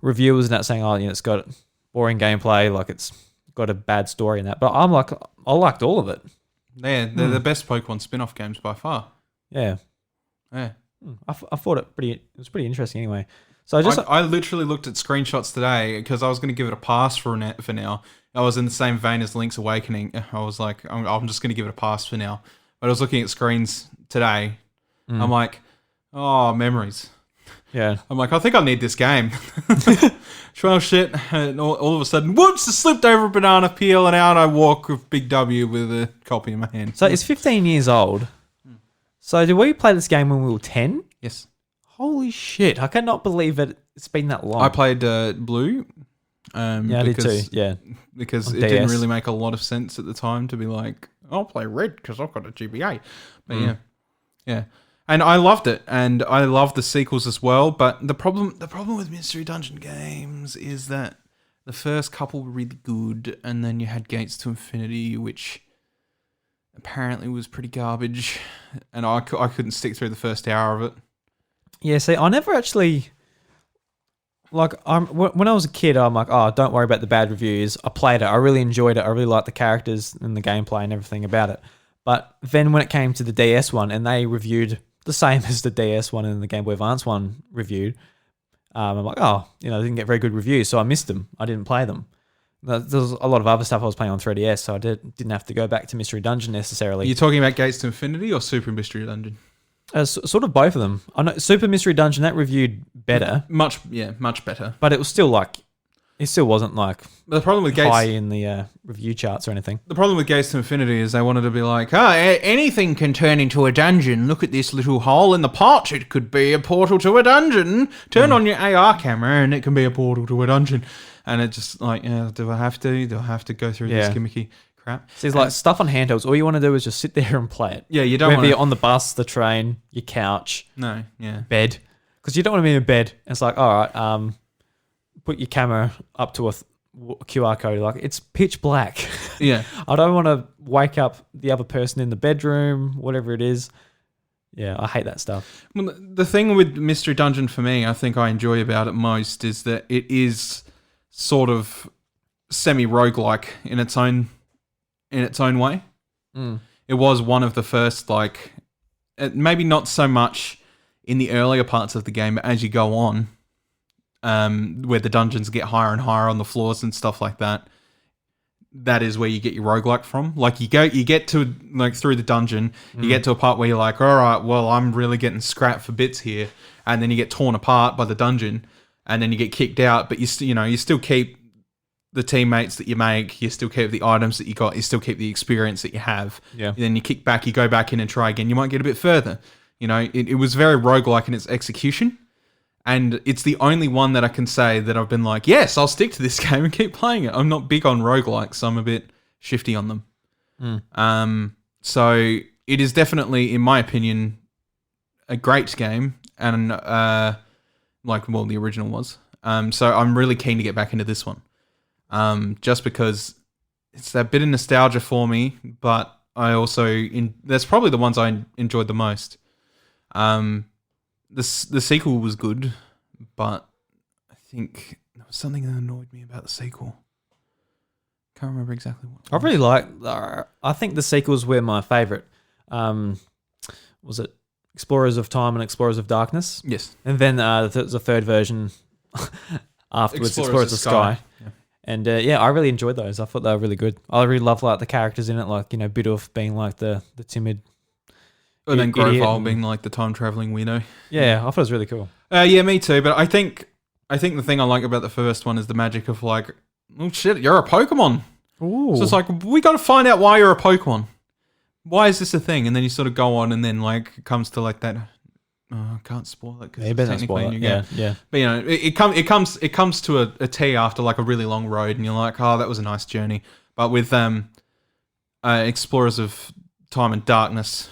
reviewers and that saying, oh, it's got boring gameplay, like it's got a bad story and that. But I'm like, I liked all of it. They're the best Pokemon spin-off games by far. Yeah. Yeah. I thought it was pretty interesting anyway. So I literally looked at screenshots today because I was going to give it a pass for now. I was in the same vein as Link's Awakening. I was like, I'm just going to give it a pass for now. But I was looking at screens today. I'm like, oh, memories. Yeah. I'm like, I think I need this game. Well, shit. And all of a sudden, whoops, I slipped over a banana peel and out I walk with Big W with a copy in my hand. So it's 15 years old. So did we play this game when we were 10? Yes. Holy shit. I cannot believe it's been that long. I played Blue. I did too. Yeah. Because On it DS. didn't really make a lot of sense at the time to be like, I'll play Red because I've got a GBA. But yeah. And I loved it, and I love the sequels as well. But the problem with Mystery Dungeon games is that the first couple were really good, and then you had Gates to Infinity, which apparently was pretty garbage, and I couldn't stick through the first hour of it. Yeah, see, I never actually... Like, when I was a kid, I'm like, oh, don't worry about the bad reviews. I played it. I really enjoyed it. I really liked the characters and the gameplay and everything about it. But then when it came to the DS one, and they reviewed the same as the DS one and the Game Boy Advance one reviewed, I'm like, oh, they didn't get very good reviews, so I missed them. I didn't play them. There was a lot of other stuff I was playing on 3DS, so I didn't have to go back to Mystery Dungeon necessarily. Are you talking about Gates to Infinity or Super Mystery Dungeon? Sort of both of them. I know Super Mystery Dungeon, that reviewed better. Much better. But it was still like It still wasn't like The problem with high Gates, in the review charts or anything. the problem with Gates to Infinity is they wanted to be like, anything can turn into a dungeon. Look at this little hole in the pot. It could be a portal to a dungeon. Turn on your AR camera and it can be a portal to a dungeon. And it just like, do I have to? Do I have to go through this gimmicky crap? So it's like stuff on handhelds. All you want to do is just sit there and play it. Yeah, you don't Whether want you're to. on the bus, the train, your couch, No, yeah. bed. Because you don't want to be in bed. And it's like, all right, put your camera up to a QR code. Like, it's pitch black. Yeah. I don't want to wake up the other person in the bedroom, whatever it is. Yeah, I hate that stuff. Well, the thing with Mystery Dungeon for me, I think I enjoy about it most is that it is sort of semi-roguelike in its own way. It was one of the first, like, maybe not so much in the earlier parts of the game, but as you go on, where the dungeons get higher and higher on the floors and stuff like that, that is where you get your roguelike from. Like, you get to, like, through the dungeon, you get to a part where you're like, all right, well, I'm really getting scrapped for bits here, and then you get torn apart by the dungeon, and then you get kicked out, but you still keep the teammates that you make, you still keep the items that you got, you still keep the experience that you have. Yeah. And then you kick back, you go back in and try again. You might get a bit further. It was very roguelike in its execution. And it's the only one that I can say that I've been like, yes, I'll stick to this game and keep playing it. I'm not big on roguelikes, so I'm a bit shifty on them. So it is definitely, in my opinion, a great game. And the original was. So I'm really keen to get back into this one. Just because it's that bit of nostalgia for me, but I also that's probably the ones I enjoyed the most. The sequel was good, but I think there was something that annoyed me about the sequel. Can't remember exactly what. I really like. I think the sequels were my favorite. Was it Explorers of Time and Explorers of Darkness? Yes. And then there's a third version afterwards, Explorers of Sky. Yeah. And I really enjoyed those. I thought they were really good. I really loved like the characters in it, like Bidoof being like the timid. And then idiot Grovile and- being like the time traveling weirdo. Yeah, I thought it was really cool. Yeah, me too. But I think the thing I like about the first one is the magic of like, oh shit, you're a Pokemon. Ooh. So it's like, we got to find out why you're a Pokemon. Why is this a thing? And then you sort of go on, and then like it comes to like that. Oh, I can't spoil it. Yeah, you better not spoil it. Yeah. But it comes to a T after like a really long road, and you're like, oh, that was a nice journey. But with Explorers of Time and Darkness,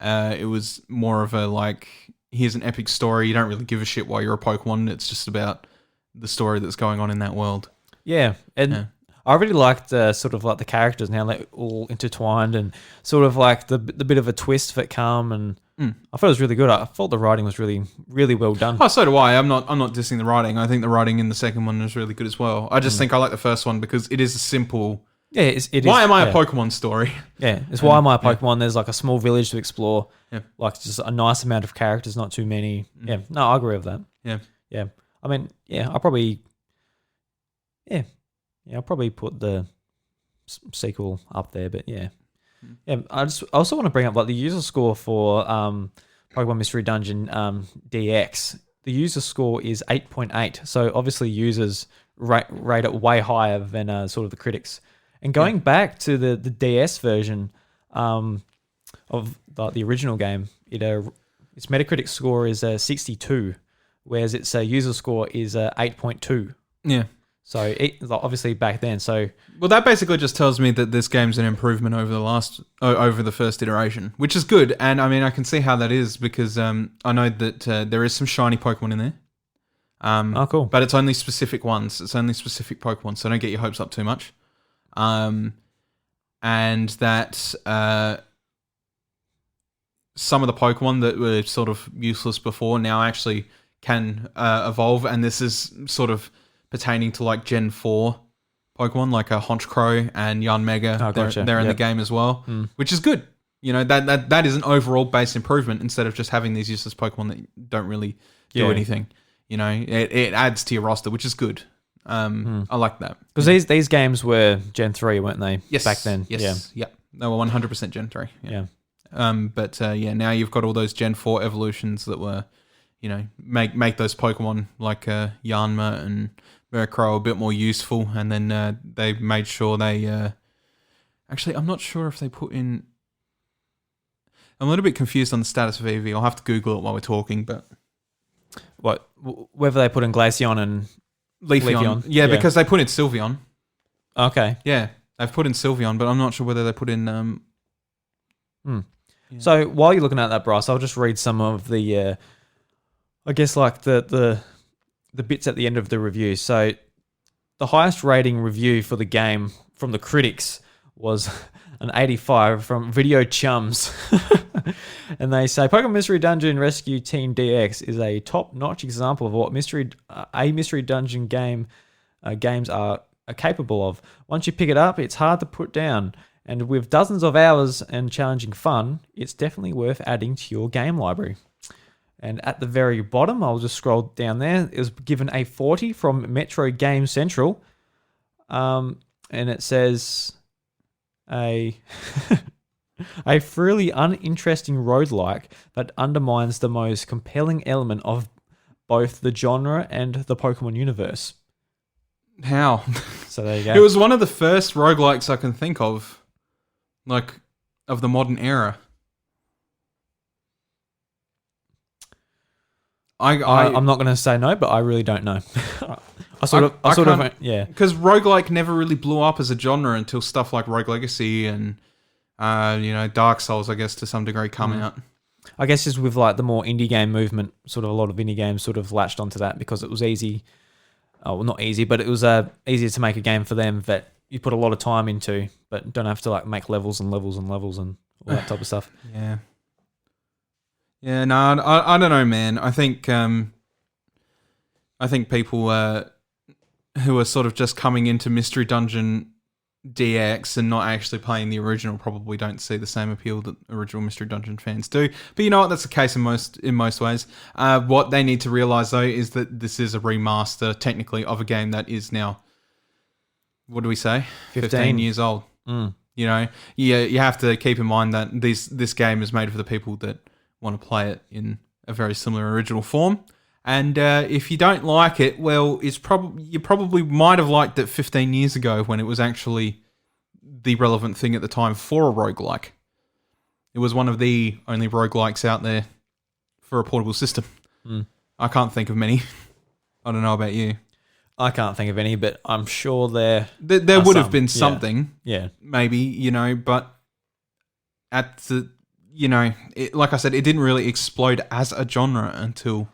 it was more of a like, here's an epic story. You don't really give a shit why you're a Pokemon. It's just about the story that's going on in that world. Yeah, and I really liked sort of like the characters and how they all intertwined, and sort of like the bit of a twist that come, and I thought it was really good. I thought the writing was really, really well done. Oh, so do I. I'm not dissing the writing. I think the writing in the second one is really good as well. I just think I like the first one because it is a simple. Yeah, it is. Why am I a Pokemon story? Yeah, it's why am I a Pokemon? There's like a small village to explore. Yeah. Like just a nice amount of characters, not too many. Yeah, no, I agree with that. Yeah. I mean, I'll probably put the sequel up there, but yeah. I also want to bring up like the user score for Pokemon Mystery Dungeon DX. The user score is 8.8, so obviously users rate it way higher than sort of the critics. And going back to the DS version of the original game, its Metacritic score is 62, whereas its user score is 8.2. Yeah. So obviously back then. So Well, that basically just tells me that this game's an improvement over the first iteration, which is good. And I mean, I can see how that is because I know that there is some shiny Pokemon in there. cool. But it's only specific ones. It's only specific Pokemon, so don't get your hopes up too much. And that some of the Pokemon that were sort of useless before now actually can evolve, and this is sort of pertaining to like Gen 4 Pokemon, like a Honchkrow and Yanmega. Oh, gotcha. They're in the game as well, which is good. That is an overall base improvement instead of just having these useless Pokemon that don't really do anything. It adds to your roster, which is good. I like that. Because these games were Gen 3, weren't they? Yes. Back then. Yes. Yeah. They were 100% Gen 3. Yeah. But now you've got all those Gen 4 evolutions that were, make those Pokemon like Yanma and Murkrow a bit more useful, and then they made sure they... Actually, I'm not sure if they put in... I'm a little bit confused on the status of Eevee. I'll have to Google it while we're talking, but... What? Whether they put in Glaceon and Leafeon. Yeah, because they put in Sylveon. Okay. Yeah, they've put in Sylveon, but I'm not sure whether they put in... Yeah. So while you're looking at that, Bryce, I'll just read some of the... I guess like the bits at the end of the review. So the highest rating review for the game from the critics was an 85 from Video Chums. And they say Pokemon Mystery Dungeon Rescue Team DX is a top-notch example of what a mystery dungeon games are capable of. Once you pick it up, it's hard to put down. And with dozens of hours and challenging fun, it's definitely worth adding to your game library. And at the very bottom, I'll just scroll down there. It was given a 40 from Metro Game Central. And it says a really uninteresting roguelike that undermines the most compelling element of both the genre and the Pokemon universe. How? So there you go. It was one of the first roguelikes I can think of, like, of the modern era. I'm not going to say no, but I really don't know. Yeah. Because roguelike never really blew up as a genre until stuff like Rogue Legacy and, Dark Souls, I guess, to some degree come out. I guess just with like the more indie game movement, sort of a lot of indie games sort of latched onto that because it was easy. Oh, well, not easy, but it was easier to make a game for them that you put a lot of time into, but don't have to like make levels and levels and levels and all that type of stuff. Yeah. Yeah, no, I don't know, man. I think people who are sort of just coming into Mystery Dungeon DX and not actually playing the original probably don't see the same appeal that original Mystery Dungeon fans do. But you know what? That's the case in most ways. What they need to realize though is that this is a remaster, technically, of a game that is now, what do we say, 15 years old. You know, you have to keep in mind that this game is made for the people that want to play it in a very similar original form. And if you don't like it, well, you probably might have liked it 15 years ago when it was actually the relevant thing at the time for a roguelike. It was one of the only roguelikes out there for a portable system. I can't think of many. I don't know about you. I can't think of any, but I'm sure there would have been something. Yeah. Maybe, but at the... like I said, it didn't really explode as a genre until...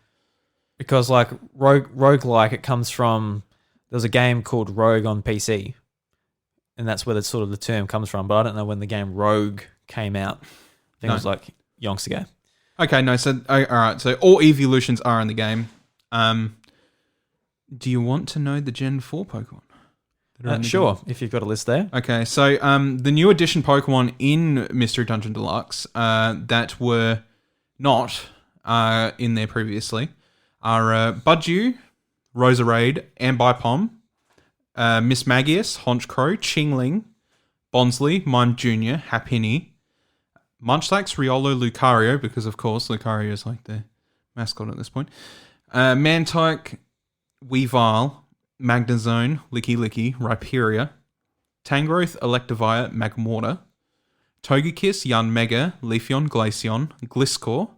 Because, like, roguelike, it comes from... There's a game called Rogue on PC, and that's where the term comes from, but I don't know when the game Rogue came out. I think it was, like, yonks ago. Okay, no, so... All right, so all evolutions are in the game. Do you want to know the Gen 4 Pokemon? Sure, if you've got a list there. Okay, so the new edition Pokemon in Mystery Dungeon Deluxe that were not in there previously are Budgew, Roserade, Ambipom, Mismagius, Honchkrow, Chingling, Bonsly, Mime Jr., Happiny, Munchlax, Riolo, Lucario, because of course Lucario is like the mascot at this point, Mantyke, Weavile, Magnezone, Licky, Rhyperior, Tangrowth, Electivire, Magmortar, Togekiss, Yanmega, Leafeon, Glaceon, Gliscor,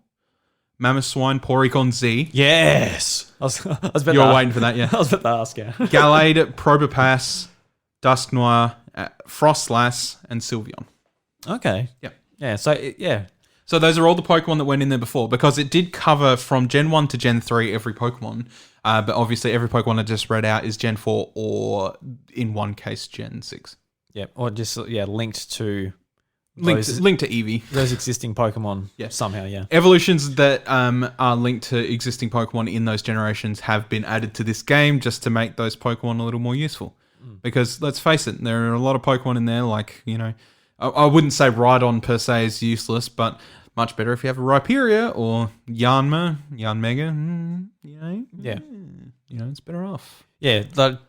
Mamoswine, Porygon Z. Yes! I was about you were waiting for that, yeah. I was about to ask, yeah. Gallade, Probopass, Dusknoir, Frostlass, and Sylveon. Okay. Yep. Yeah, so those are all the Pokemon that went in there before, because it did cover from Gen 1 to Gen 3 every Pokemon, but obviously every Pokemon I just read out is Gen 4 or, in one case, Gen 6. Yep, or just, linked to... Linked to Eevee. Those existing Pokemon somehow, yeah. Evolutions that are linked to existing Pokemon in those generations have been added to this game just to make those Pokemon a little more useful. Because, let's face it, there are a lot of Pokemon in there, like, I wouldn't say Rhydon per se is useless, but much better if you have a Rhyperior or Yanmega, it's better off. Yeah,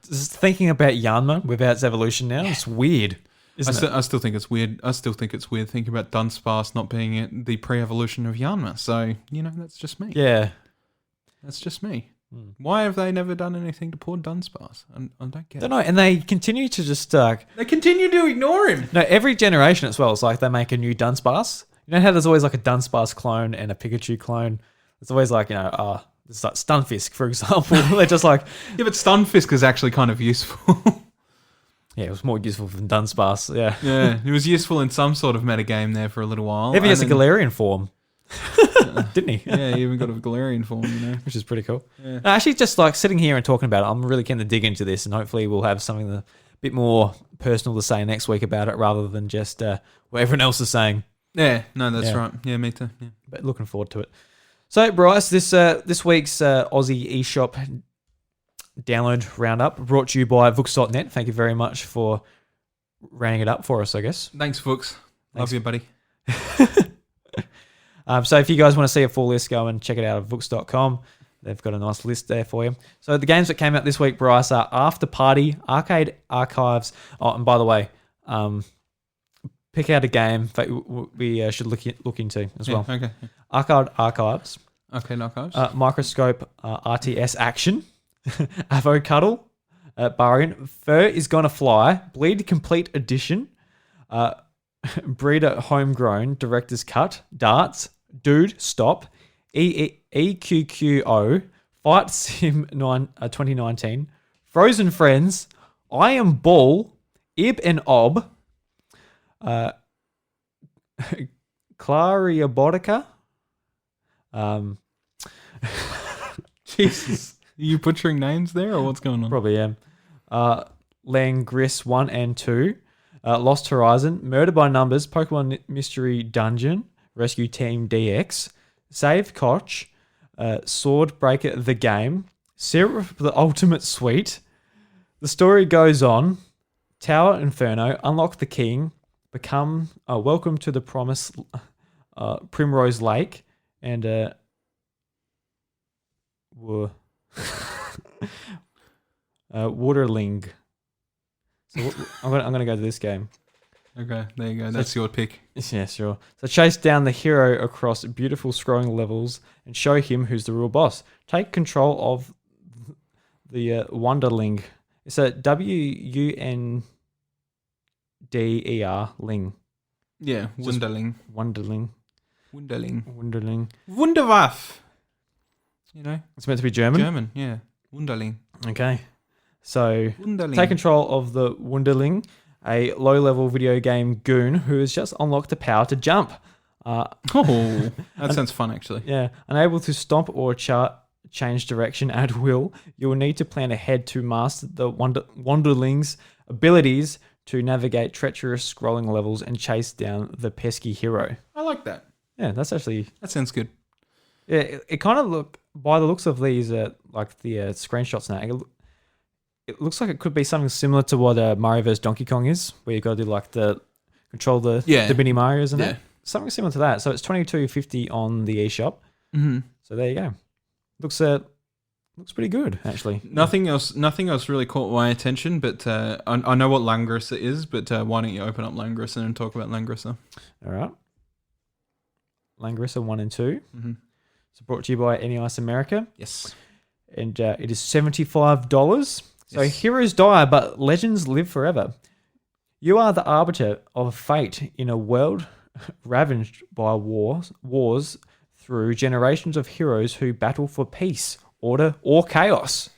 just thinking about Yanma without its evolution now, it's weird. I still think it's weird. I still think it's weird thinking about Dunsparce not being the pre-evolution of Yanma. So, that's just me. Yeah. That's just me. Why have they never done anything to poor Dunsparce? I don't get I don't it. know, and they continue to just They continue to ignore him. no, every generation as well. It's like they make a new Dunsparce. You know how there's always like a Dunsparce clone and a Pikachu clone. It's always like it's like Stunfisk, for example. They're just like, Yeah, but Stunfisk is actually kind of useful. yeah, it was more useful than Dunsparce. Yeah, Yeah, it was useful in some sort of metagame there for a little while. even has a and then- Galarian form, didn't he? Yeah, he even got a Galarian form, Which is pretty cool. Yeah. No, actually, just like sitting here and talking about it, I'm really keen to dig into this, and hopefully we'll have something a bit more personal to say next week about it, rather than just what everyone else is saying. Yeah, no, that's Yeah. right. Yeah, me too. Yeah. But looking forward to it. So, Bryce, this week's Aussie eShop download roundup brought to you by Vooks.net. Thank you very much for rounding it up for us, I guess. Thanks, Vooks. Love Thanks. you, buddy. So if you guys want to see a full list, go and check it out at Vooks.com. They've got a nice list there for you. So the games that came out this week, Bryce, are After Party, Arcade Archives. Oh, and by the way, pick out a game that we should look into as well. Okay. Arcade Archives, Okay, archives. Microscope RTS Action, Avo Cuddle, Bargain, Fur is Gonna Fly, Bleed Complete Edition, Breeder Homegrown, Director's Cut, Darts, Dude, Stop, EQQO, Fight Sim 2019, Frozen Friends, I Am Ball, Ib and Ob, Clariabotica, Jesus. Are you butchering names there, or what's going on? probably am, Langris 1 and 2, Lost Horizon, Murder by Numbers, Pokemon Mystery Dungeon, Rescue Team DX, Save Koch, Swordbreaker the Game, Syrup the Ultimate Suite, The Story Goes On, Tower Inferno, Unlock the King, Become Welcome to the Promise, Primrose Lake, and Waterling. So I'm gonna go to this game. Okay, there you go. That's your pick. Yeah, sure. So chase down the hero across beautiful scrolling levels and show him who's the real boss. Take control of the Wonderling. It's a WUNDER Ling. Yeah, Wunderling. Wonderling. Wunderwaff. You know, It's meant to be German. German. Yeah, Wunderling. Okay. So Wunderling. take control of the Wunderling, a low-level video game goon who has just unlocked the power to jump. Oh, that sounds fun, actually. Yeah, unable to stomp or change direction at will, you will need to plan ahead to master the Wanderling's abilities to navigate treacherous scrolling levels and chase down the pesky hero. I like that. Yeah, that's actually... That sounds good. Yeah, it kind of by the looks of these, like the screenshots now, it looks like it could be something similar to what Mario vs. Donkey Kong is, where you got to do like control the mini Marios and that. Something similar to that. So it's $22.50 on the eShop. Mm-hmm. So there you go. Looks pretty good, actually. Nothing else really caught my attention, but I know what Langrissa is, but why don't you open up Langrissa and talk about Langrissa? All right. Langrissa 1 and 2. Mm-hmm. It's brought to you by NES America. Yes. And it is $75. So Yes. heroes die, but legends live forever. You are the arbiter of fate in a world ravaged by wars through generations of heroes who battle for peace, order, or chaos.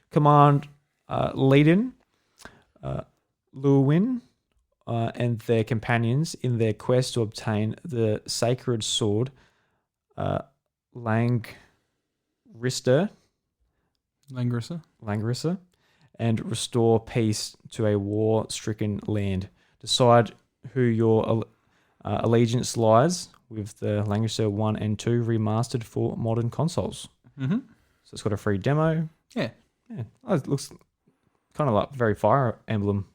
Command Leiden, Luwin, and their companions in their quest to obtain the sacred sword, Langrissa, and restore peace to a war-stricken land. Decide who your allegiance lies with the Langrissa 1 and 2 remastered for modern consoles. Mm-hmm. So it's got a free demo. Yeah. Oh, it looks kind of like very Fire Emblem.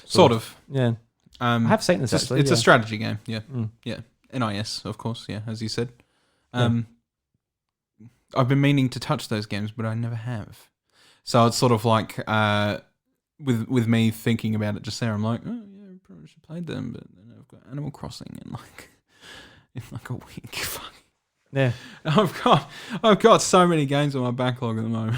Sort of. Yeah. I have seen this actually. It's a strategy game. Yeah. Mm. Yeah. NIS, of course. Yeah, as you said. Yeah. I've been meaning to touch those games, but I never have. So it's sort of like with me thinking about it just there, I'm like, oh yeah, I probably should have played them, but then I've got Animal Crossing in like a week. Fuck. Yeah. I've got so many games on my backlog at the moment.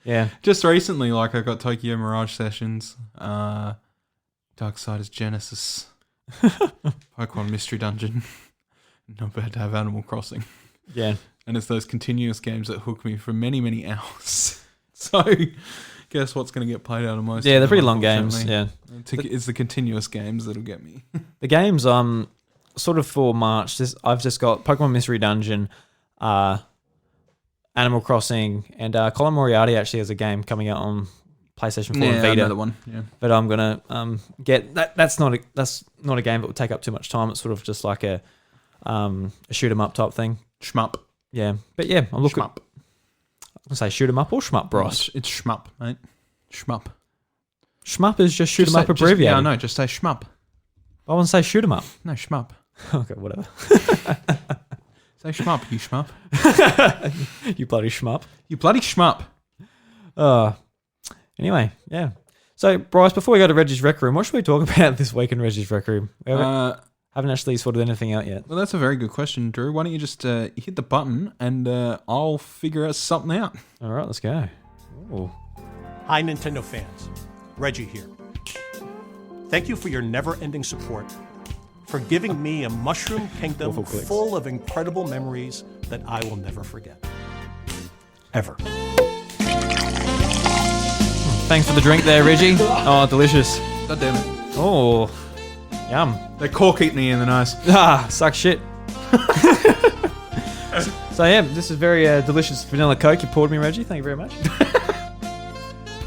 Yeah. Just recently, like I got Tokyo Mirage Sessions, Darksiders Genesis, Pokemon Mystery Dungeon. Not bad to have Animal Crossing. Yeah. And it's those continuous games that hook me for many, many hours. So, guess what's going to get played out of most? Yeah, of they're them, pretty long games. Yeah. It's the continuous games that'll get me. The games, sort of for March, I've just got Pokemon Mystery Dungeon, Animal Crossing, and Colin Moriarty actually has a game coming out on PlayStation 4 and Vita. Another one. Yeah. But I'm gonna get that. That's not a game that would take up too much time. It's sort of just like a shoot 'em up type thing. Shmup. Yeah, but yeah, I'm looking. Shmup. I'm gonna say shoot 'em up or shmup, Bryce. It's shmup, mate. Shmup. Shmup is just shoot 'em up Just, abbreviated. yeah, no, just say shmup. I want to say shoot 'em up. No, shmup. Okay, whatever. Say shmup, you shmup. You bloody shmup. You bloody shmup. Anyway, yeah. So, Bryce, before we go to Reggie's Rec Room, what should we talk about this week in Reggie's Rec Room? We haven't actually sorted anything out yet. Well, that's a very good question, Drew. Why don't you just hit the button and I'll figure out something out. All right, let's go. Ooh. Hi, Nintendo fans. Reggie here. Thank you for your never-ending support, for giving me a Mushroom Kingdom Awful clicks. full of incredible memories that I will never forget. Ever. Thanks for the drink there, Reggie. Oh, delicious. God damn it. Oh, yum. They're cork eating me in the nose. Ah, suck shit. So yeah, this is very delicious vanilla Coke you poured me, Reggie. Thank you very much.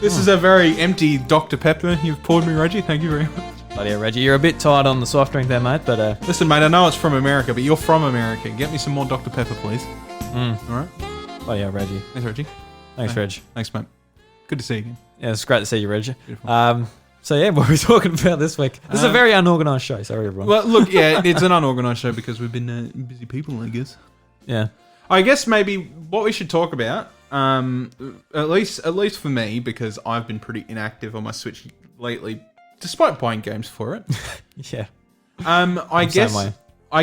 This is a very empty Dr. Pepper you've poured me, Reggie. Thank you very much. But yeah, Reggie, you're a bit tight on the soft drink there, mate. But Listen, mate, I know it's from America, but you're from America. Get me some more Dr. Pepper, please. All right? oh yeah, Reggie. Thanks, Reggie. Thanks, Reg. Thanks, mate. Good to see you again. Yeah, it's great to see you, Reg. Beautiful. So yeah, what are we talking about this week? This is a very unorganised show. Sorry, everyone. Well, look, yeah, it's an unorganised show because we've been busy people, I guess. Yeah. I guess maybe what we should talk about, at least for me, because I've been pretty inactive on my Switch lately, despite buying games for it. Yeah. I Same way.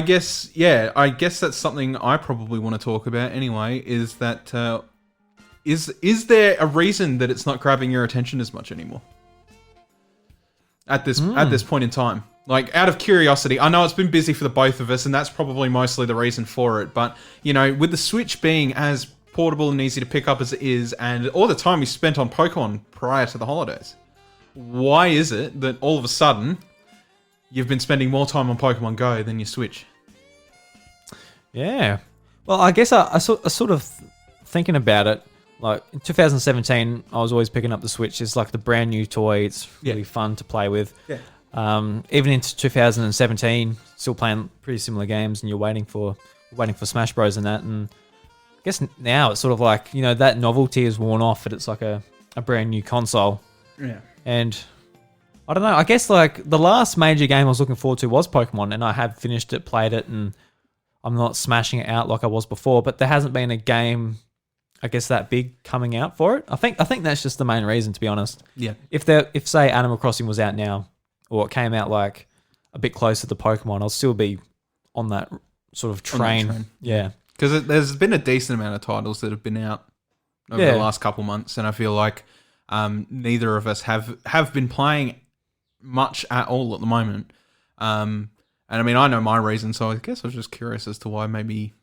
guess that's something I probably want to talk about anyway. Is that is there a reason that it's not grabbing your attention as much anymore at this point in time? Like, out of curiosity, I know it's been busy for the both of us, and that's probably mostly the reason for it. But, you know, with the Switch being as portable and easy to pick up as it is, and all the time we spent on Pokemon prior to the holidays, why is it that all of a sudden you've been spending more time on Pokemon Go than your Switch? Yeah. Well, I guess I sort of thinking about it. Like in 2017, I was always picking up the Switch. It's like the brand new toy. It's really fun to play with. Yeah. Even into 2017, still playing pretty similar games, and you're waiting for Smash Bros. And that. And I guess now it's sort of like, you know, that novelty is worn off, and it's like a brand new console. Yeah. And I don't know. I guess like the last major game I was looking forward to was Pokemon, and I have finished it, played it, and I'm not smashing it out like I was before. But there hasn't been a game, I guess, that big coming out for it. I think that's just the main reason, to be honest. Yeah. If say Animal Crossing was out now, or it came out like a bit closer to Pokemon, I'll still be on that sort of train. Yeah. Because there's been a decent amount of titles that have been out over the last couple months, and I feel like neither of us have been playing much at all at the moment. And I mean, I know my reason, so I guess I was just curious as to why maybe,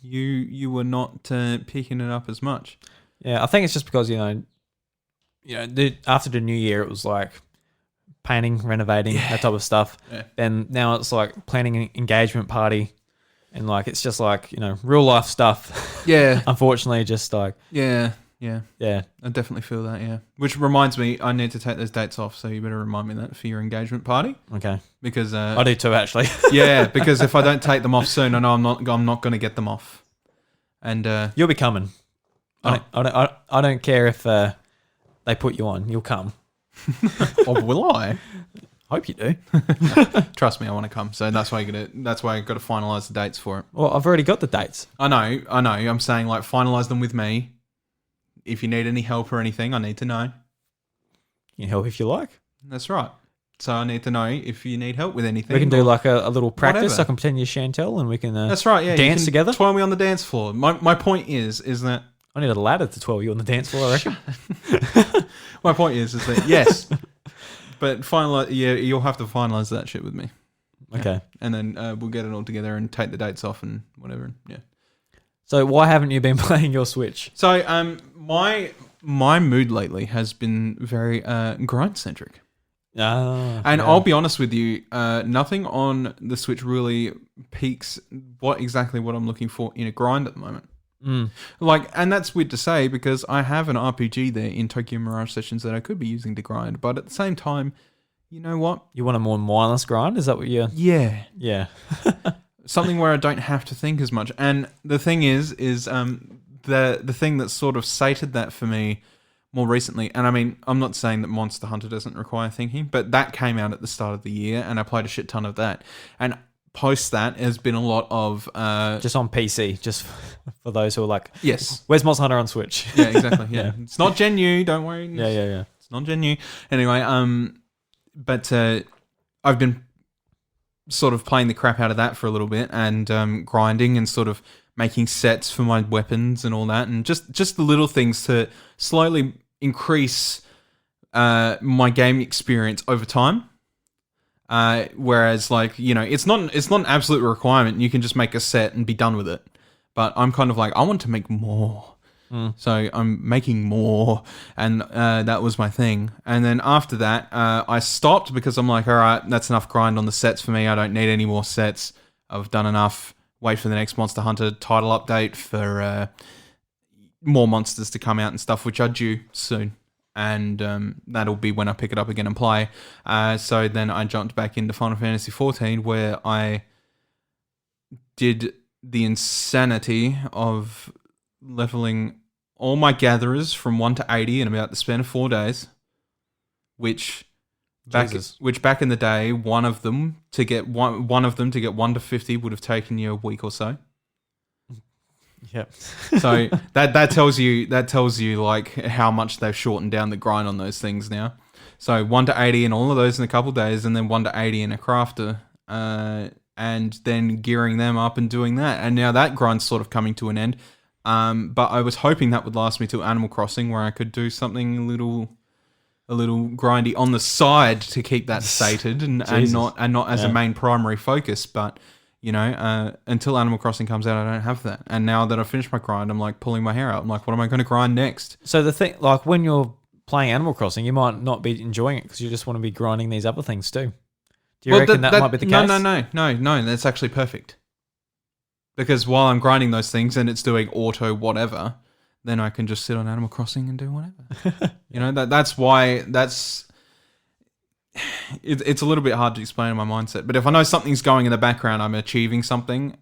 you were not picking it up as much. Yeah, I think it's just because, you know, after the new year, it was like painting, renovating, that type of stuff. Yeah. Then now it's like planning an engagement party, and like it's just like, you know, real life stuff. Yeah. Unfortunately, just like Yeah. I definitely feel that, yeah. Which reminds me, I need to take those dates off, so you better remind me of that for your engagement party. Okay. Because I do too, actually. Yeah, because if I don't take them off soon, I know I'm not going to get them off. And you'll be coming. I don't care if they put you on. You'll come. Or will I? Hope you do. Trust me, I want to come. So that's why I got to finalize the dates for it. Well, I've already got the dates. I know. I'm saying, like, finalize them with me. If you need any help or anything, I need to know. You can help if you like. That's right. So I need to know if you need help with anything. We can do like a little practice. whatever. I can pretend you're Chantel and we can That's right, yeah. dance you can together. Twirl me on the dance floor. My point is that... I need a ladder to twirl you on the dance floor, I reckon. My point is that, yes. But you'll have to finalise that shit with me. Okay. And then we'll get it all together and take the dates off and whatever. Yeah. So why haven't you been playing your Switch? So my mood lately has been very grind-centric. And I'll be honest with you, nothing on the Switch really peaks exactly what I'm looking for in a grind at the moment. And that's weird to say because I have an RPG there in Tokyo Mirage Sessions that I could be using to grind, but at the same time, you know what? You want a more mindless grind? Is that what you're... Yeah. Something where I don't have to think as much. And the thing is the thing that sort of sated that for me more recently, and I mean, I'm not saying that Monster Hunter doesn't require thinking, but that came out at the start of the year, and I played a shit ton of that. And post that has been a lot of... just on PC, just for those who are like... Yes. Where's Monster Hunter on Switch? Yeah, exactly. Yeah. It's not Gen U, don't worry. Yeah. It's not Gen U. Anyway, but I've been sort of playing the crap out of that for a little bit and grinding and sort of making sets for my weapons and all that, and just the little things to slowly increase my game experience over time. Whereas, like, you know, it's not an absolute requirement. You can just make a set and be done with it. But I'm kind of like, I want to make more. So I'm making more, and that was my thing. And then after that, I stopped because I'm like, all right, that's enough grind on the sets for me. I don't need any more sets. I've done enough. Wait for the next Monster Hunter title update for more monsters to come out and stuff, which are due soon. And that'll be when I pick it up again and play. So then I jumped back into Final Fantasy XIV, where I did the insanity of leveling all my gatherers from 1 to 80 in about the span of 4 days, which back in the day, one of them to get 1 to 50 would have taken you a week or so. Yep. So that tells you like how much they've shortened down the grind on those things now. So 1 to 80 and all of those in a couple of days, and then 1 to 80 in a crafter, and then gearing them up and doing that. And now that grind's sort of coming to an end. But I was hoping that would last me till Animal Crossing, where I could do something a little grindy on the side to keep that sated and not as a main primary focus. But you know, until Animal Crossing comes out, I don't have that. And now that I've finished my grind, I'm like pulling my hair out. I'm like, what am I going to grind next? So the thing, like when you're playing Animal Crossing, you might not be enjoying it because you just want to be grinding these other things too. Do you reckon that might be the case? No, that's actually perfect. Because while I'm grinding those things and it's doing auto whatever, then I can just sit on Animal Crossing and do whatever. You know, it's a little bit hard to explain in my mindset. But if I know something's going in the background, I'm achieving something, it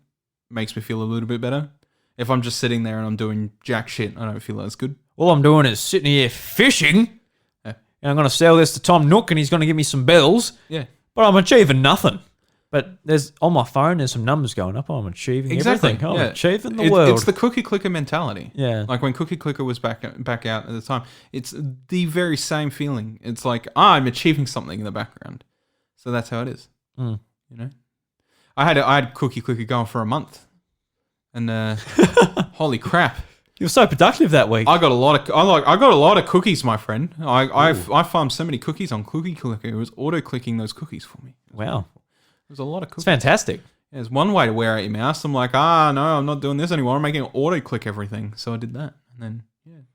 makes me feel a little bit better. If I'm just sitting there and I'm doing jack shit, I don't feel as good. All I'm doing is sitting here fishing, and I'm going to sell this to Tom Nook, and he's going to give me some bells. Yeah. But I'm achieving nothing. But there's on my phone, there's some numbers going up. I'm achieving everything. I'm achieving the world. It's the cookie clicker mentality. Yeah. Like when Cookie Clicker was back out at the time, it's the very same feeling. It's like, I'm achieving something in the background. So that's how it is. You know? I had Cookie Clicker going for a month. And holy crap. You were so productive that week. I got a lot of cookies, my friend. I farmed so many cookies on Cookie Clicker. It was auto clicking those cookies for me. Wow. There's a lot of cookies. It's fantastic. Yeah, there's one way to wear out your mouse. I'm like, no, I'm not doing this anymore. I'm making it auto click everything. So I did that. And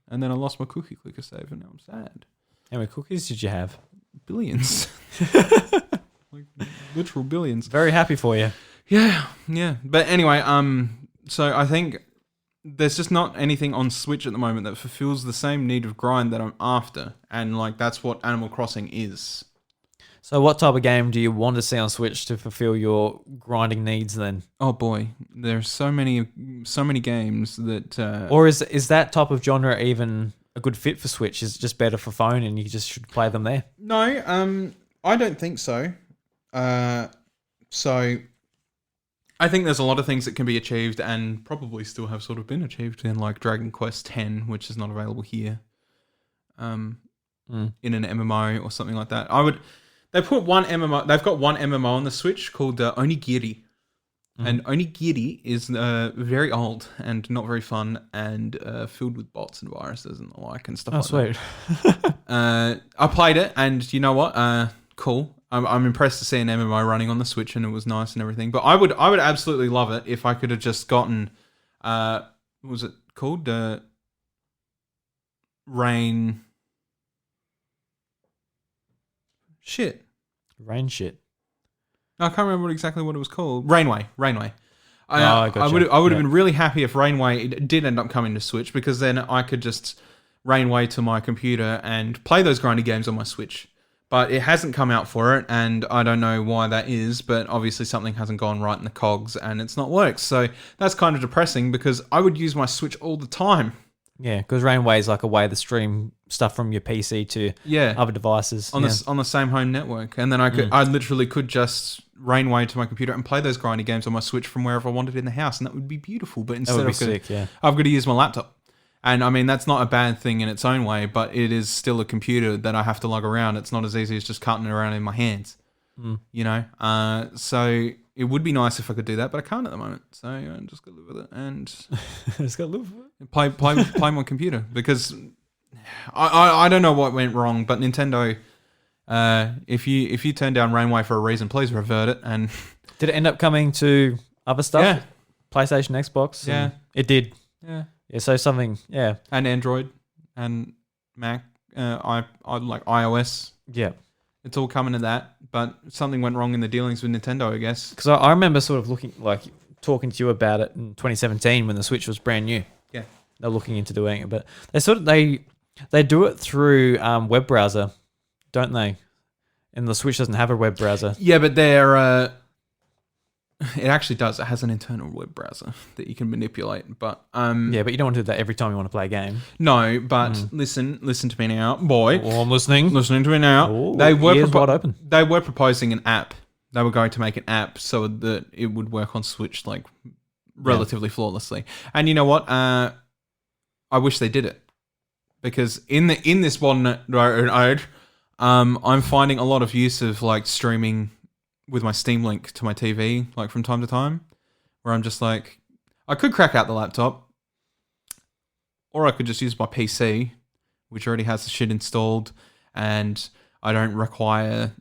then I lost my Cookie Clicker save and now I'm sad. How many cookies did you have? Billions. Like literal billions. Very happy for you. Yeah. But anyway, so I think there's just not anything on Switch at the moment that fulfills the same need of grind that I'm after. And like that's what Animal Crossing is. So what type of game do you want to see on Switch to fulfill your grinding needs then? Oh boy, there's so many games that... Or is that type of genre even a good fit for Switch? Is it just better for phone and you just should play them there? No, I don't think so. So I think there's a lot of things that can be achieved and probably still have sort of been achieved in like Dragon Quest X, which is not available here. In an MMO or something like that. They put one MMO. They've got one MMO on the Switch called Onigiri. And Onigiri is very old and not very fun and filled with bots and viruses and the like and stuff like sweet. that. I played it and you know what? Cool. I'm impressed to see an MMO running on the Switch and it was nice and everything. But I would absolutely love it if I could have just gotten, what was it called? Rain. Shit. Rain shit. I can't remember exactly what it was called. Rainway. Gotcha. I would have been really happy if Rainway did end up coming to Switch because then I could just Rainway to my computer and play those grindy games on my Switch. But it hasn't come out for it, and I don't know why that is, but obviously something hasn't gone right in the cogs and it's not worked. So that's kind of depressing because I would use my Switch all the time. Yeah, because Rainway is like a way to stream stuff from your PC to other devices. On the same home network. And then I literally could just Rainway to my computer and play those grindy games on my Switch from wherever I wanted in the house, and that would be beautiful. But instead I've got to use my laptop. And I mean, that's not a bad thing in its own way, but it is still a computer that I have to lug around. It's not as easy as just carting it around in my hands, you know? So it would be nice if I could do that, but I can't at the moment. So I'm just going to live with it and just got to live with it. Play my computer because I don't know what went wrong, but Nintendo, if you turn down Rainway for a reason, please revert it. And did it end up coming to other stuff? Yeah. PlayStation, Xbox? Yeah. It did. Yeah. Yeah, so something, and Android and Mac, I like iOS. Yeah, it's all coming to that. But something went wrong in the dealings with Nintendo, I guess. Because I remember sort of talking to you about it in 2017 when the Switch was brand new. Yeah, they're looking into doing it, but they do it through web browser, don't they? And the Switch doesn't have a web browser. Yeah, but they're. It actually does. It has an internal web browser that you can manipulate, but yeah, but you don't want to do that every time you want to play a game. No, but listen to me now, boy. Oh, I'm listening. Listening to me now. Ooh, they were wide open. They were proposing an app. They were going to make an app so that it would work on Switch like relatively flawlessly. And you know what? I wish they did it because in this one, I'm finding a lot of use of like streaming with my Steam Link to my TV, like from time to time, where I'm just like, I could crack out the laptop, or I could just use my PC, which already has the shit installed, and I don't require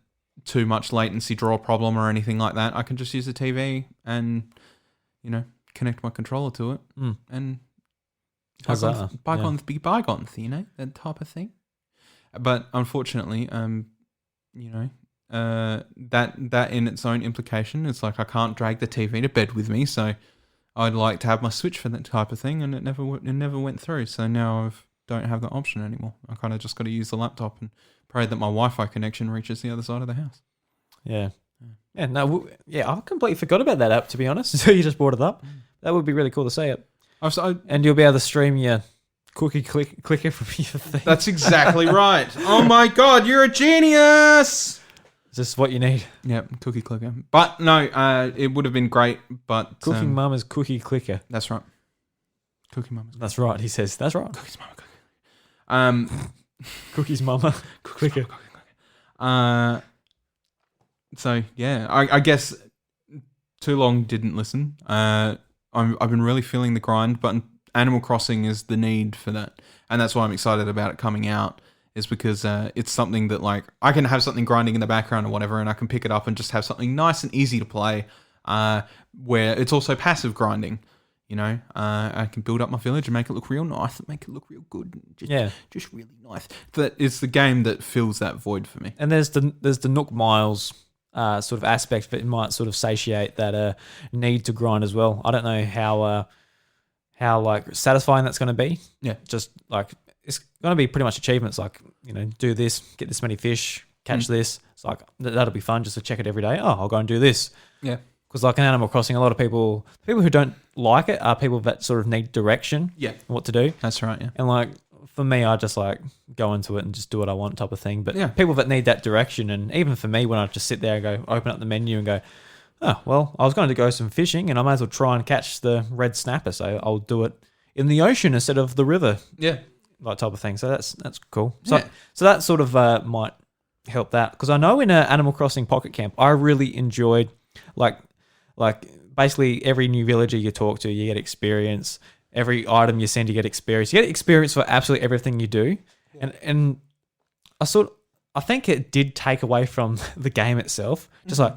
too much latency draw problem or anything like that. I can just use the TV and, you know, connect my controller to it and bygones be bygones, you know, that type of thing. But unfortunately, you know, that in its own implication, it's like I can't drag the TV to bed with me, so I'd like to have my Switch for that type of thing, and it never went through. So now I don't have that option anymore. I kind of just got to use the laptop and pray that my Wi-Fi connection reaches the other side of the house. Yeah. I completely forgot about that app, to be honest. So you just brought it up. That would be really cool to see it. And you'll be able to stream your cookie clicker from your thing. That's exactly right. Oh my God, you're a genius! Is this what you need? Yep, cookie clicker. But no, it would have been great, but... Cooking Mama's cookie clicker. That's right. Cookie Mama's That's right, he says. That's right. Cookies Mama cookie. Cookies Mama clicker. So, yeah, I guess too long didn't listen. I've been really feeling the grind, but Animal Crossing is the need for that. And that's why I'm excited about it coming out. Is because it's something that like I can have something grinding in the background or whatever, and I can pick it up and just have something nice and easy to play, where it's also passive grinding. You know, I can build up my village and make it look real nice, and make it look real good. Just really nice. That it's the game that fills that void for me. And there's the Nook Miles sort of aspect, but it might sort of satiate that need to grind as well. I don't know how like satisfying that's going to be. Yeah, just like. It's going to be pretty much achievements like, you know, do this, get this many fish, catch this. It's like, that'll be fun just to check it every day. Oh, I'll go and do this. Yeah. Because like in Animal Crossing, a lot of people who don't like it are people that sort of need direction. Yeah. What to do. That's right, yeah. And like, for me, I just like go into it and just do what I want type of thing. But people that need that direction, and even for me, when I just sit there and go, open up the menu and go, oh, well, I was going to go some fishing and I might as well try and catch the red snapper. So I'll do it in the ocean instead of the river. Yeah. Like type of thing. So that's cool. So that sort of might help that. Because I know in Animal Crossing Pocket Camp, I really enjoyed like basically every new villager you talk to, you get experience. Every item you send, you get experience. You get experience for absolutely everything you do. Yeah. And I think it did take away from the game itself. Just like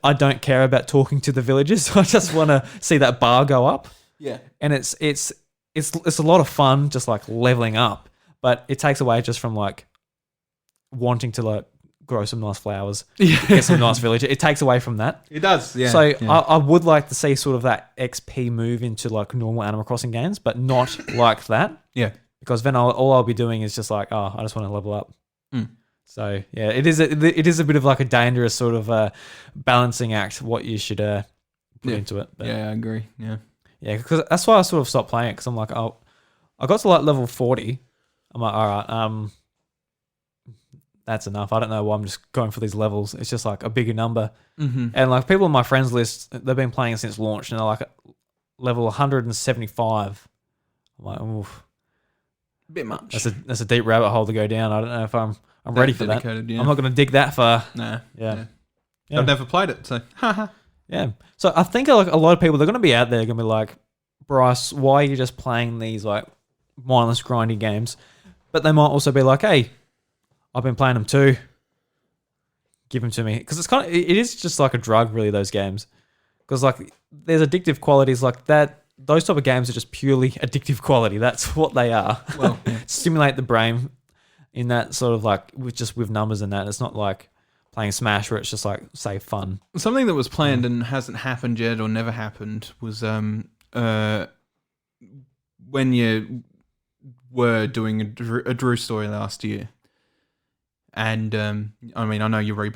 I don't care about talking to the villagers. I just want to see that bar go up. Yeah. And it's a lot of fun just like leveling up, but it takes away just from like wanting to like grow some nice flowers, get some nice villager. It takes away from that. It does, yeah. So yeah. I would like to see sort of that XP move into like normal Animal Crossing games, but not like that. Yeah. Because then all I'll be doing is just like, oh, I just want to level up. Mm. So yeah, it is a bit of like a dangerous sort of balancing act what you should put into it. But yeah, I agree. Yeah. Yeah, because that's why I sort of stopped playing it, because I'm like, oh, I got to like level 40. I'm like, all right, that's enough. I don't know why I'm just going for these levels. It's just like a bigger number. Mm-hmm. And like people on my friends list, they've been playing since launch and they're like level 175. I'm like, oof. Bit much. That's a deep rabbit hole to go down. I don't know if I'm ready for that. Yeah. I'm not going to dig that far. Nah. Yeah. I've never played it, so haha. Yeah. So I think like a lot of people, they're going to be out there going to be like, Bryce, why are you just playing these like mindless grindy games? But they might also be like, hey, I've been playing them too. Give them to me. Because it is just like a drug, really, those games. Because like there's addictive qualities like that. Those type of games are just purely addictive quality. That's what they are. Well, Stimulate the brain in that sort of like with numbers and that. It's not like playing Smash where it's just like, say, fun. Something that was planned and hasn't happened yet or never happened was when you were doing a Drew story last year. And I mean, I know you're not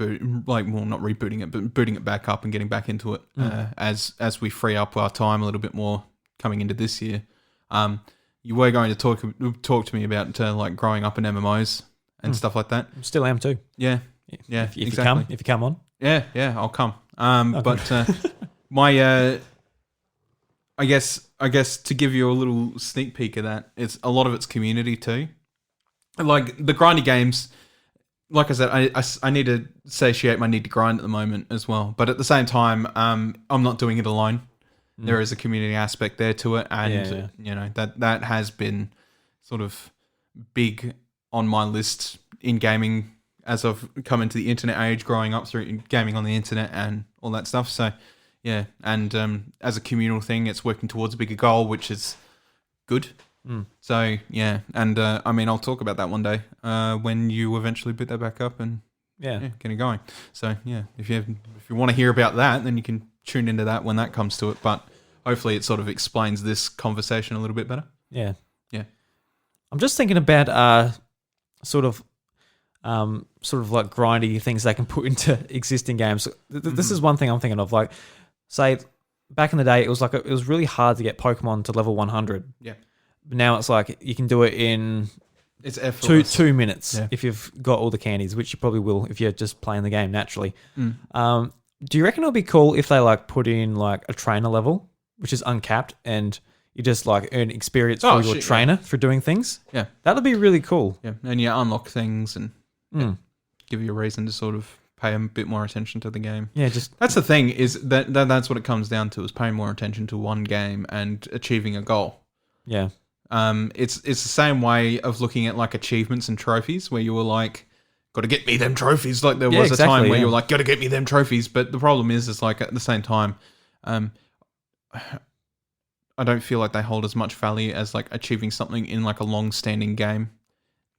rebooting it, but booting it back up and getting back into it as we free up our time a little bit more coming into this year. You were going to talk to me about like growing up in MMOs and stuff like that. Still am too. Yeah. Yeah, if exactly. you come on. Yeah, I'll come. But my I guess to give you a little sneak peek of that, it's a lot of it's community too. Like the grindy games, like I said, I need to satiate my need to grind at the moment as well. But at the same time, I'm not doing it alone. There is a community aspect there to it, and you know that has been sort of big on my list in gaming as I've come into the internet age, growing up through gaming on the internet and all that stuff. So, yeah, and as a communal thing, it's working towards a bigger goal, which is good. So, yeah, and I mean, I'll talk about that one day when you eventually boot that back up and get it going. So, yeah, if you want to hear about that, then you can tune into that when that comes to it. But hopefully it sort of explains this conversation a little bit better. Yeah. Yeah. I'm just thinking about sort of like grindy things they can put into existing games. This is one thing I'm thinking of. Like, say, back in the day, it was really hard to get Pokemon to level 100. Yeah. But now it's like you can do it in it's effortless. two minutes if you've got all the candies, which you probably will if you're just playing the game naturally. Do you reckon it'll be cool if they like put in like a trainer level, which is uncapped, and you just like earn experience for your trainer for doing things? Yeah. That'd be really cool. Yeah, and you unlock things and give you a reason to sort of pay a bit more attention to the game. Yeah, that's the thing, is that's what it comes down to, is paying more attention to one game and achieving a goal. Yeah. It's the same way of looking at like achievements and trophies, where you were like, got to get me them trophies. Like there was a time where you were like, got to get me them trophies. But the problem is like at the same time, I don't feel like they hold as much value as like achieving something in like a long-standing game.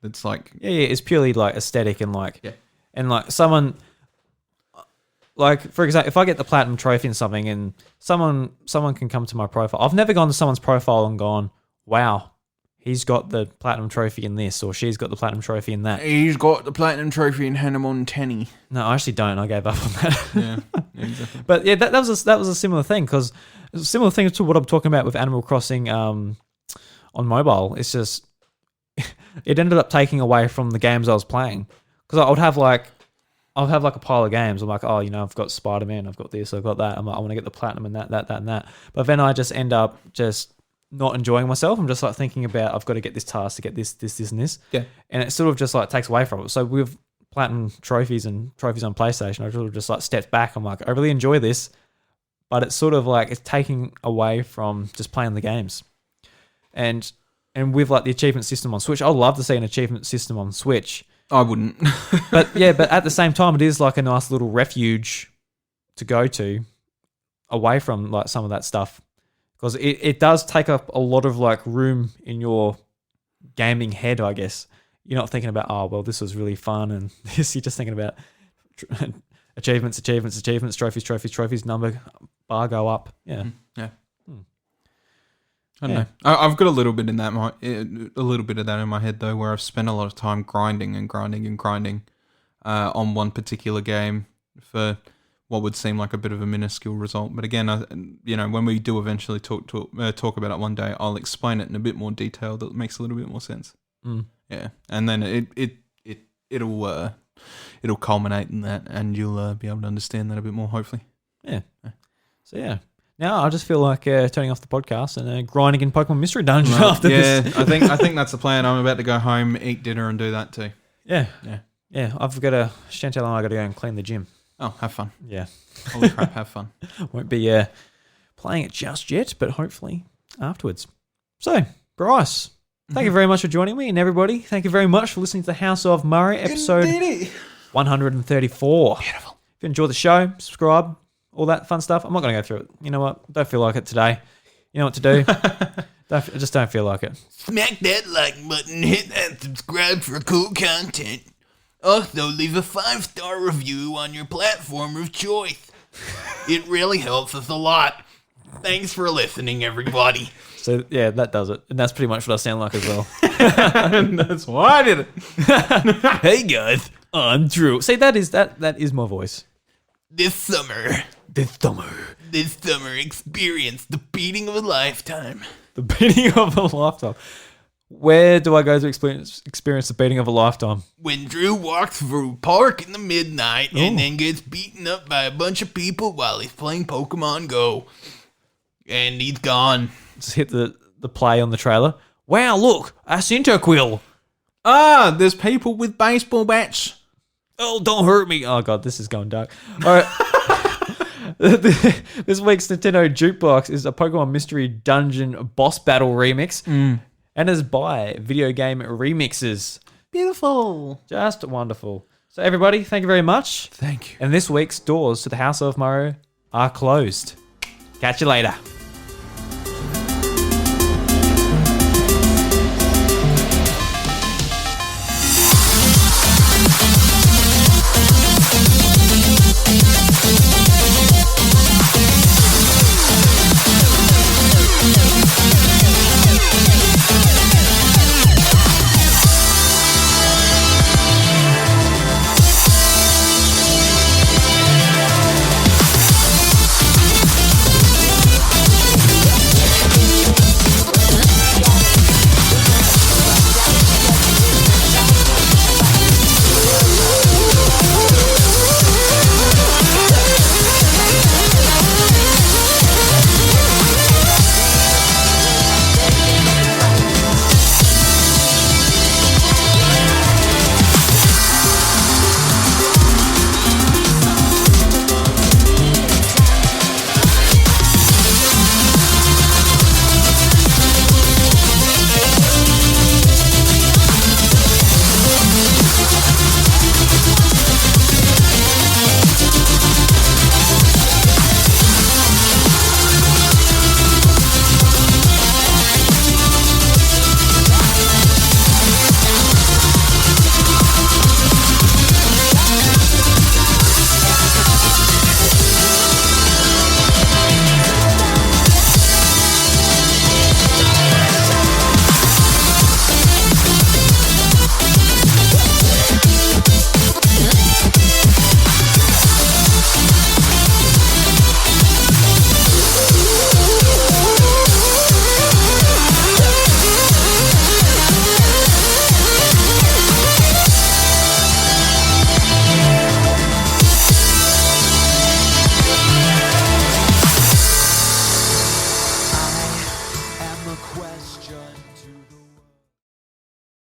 That's like it's purely like aesthetic and like and like someone like, for example, if I get the platinum trophy in something and someone can come to my profile, I've never gone to someone's profile and gone, wow, he's got the platinum trophy in this, or she's got the platinum trophy in that. He's got the platinum trophy in Hannah Montana. No, I actually don't. I gave up on that. Yeah, exactly. But yeah, that was a similar thing, because it's a similar thing to what I'm talking about with Animal Crossing on mobile. It's just it ended up taking away from the games I was playing, because I'll have like a pile of games. I'm like, oh, you know, I've got Spider-Man, I've got this, I've got that. I'm like, I want to get the platinum and that, and that. But then I just end up just not enjoying myself. I'm just like thinking about, I've got to get this task to get this, and this. Yeah. And it sort of just like takes away from it. So with platinum trophies and trophies on PlayStation, I sort of just like stepped back. I'm like, I really enjoy this, but it's sort of like it's taking away from just playing the games. And with like the achievement system on Switch, I'd love to see an achievement system on Switch. I wouldn't. but at the same time, it is like a nice little refuge to go to away from like some of that stuff, because it does take up a lot of like room in your gaming head, I guess. You're not thinking about, oh, well, this was really fun, and this, you're just thinking about achievements, trophies, number bar go up. Yeah. Yeah. I don't know. I've got a little bit of that in my head though, where I've spent a lot of time grinding on one particular game for what would seem like a bit of a minuscule result. But again, when we do eventually talk about it one day, I'll explain it in a bit more detail that makes a little bit more sense. Yeah, and then it'll culminate in that, and you'll be able to understand that a bit more, hopefully. Yeah. So yeah. Now I just feel like turning off the podcast and grinding in Pokemon Mystery Dungeon after this. Yeah, I think that's the plan. I'm about to go home, eat dinner, and do that too. Yeah. I've got Chantel and I got to go and clean the gym. Oh, have fun. Yeah. Holy crap, have fun. Won't be playing it just yet, but hopefully afterwards. So, Bryce, thank you very much for joining me, and everybody, thank you very much for listening to the House of Mario episode 134. Beautiful. If you enjoy the show, subscribe, all that fun stuff. I'm not going to go through it. You know what? Don't feel like it today. You know what to do. I just don't feel like it. Smack that like button, hit that subscribe for cool content. Also, leave a 5-star review on your platform of choice. It really helps us a lot. Thanks for listening, everybody. So, yeah, that does it. And that's pretty much what I sound like as well. And that's why I did it. Hey, guys. I'm Drew. See, that is my voice. This summer, experience the beating of a lifetime. The beating of a lifetime. Where do I go to experience the beating of a lifetime? When Drew walks through a park in the midnight and then gets beaten up by a bunch of people while he's playing Pokemon Go. And he's gone. Just hit the play on the trailer. Wow, look, a Cyndaquil. There's people with baseball bats. Oh, don't hurt me. Oh, God, this is going dark. All right. This week's Nintendo Jukebox is a Pokemon Mystery Dungeon boss battle remix. And is by Video Game Remixes. Beautiful. Just wonderful. So, everybody, thank you very much. Thank you. And this week's doors to the House of Mario are closed. Catch you later.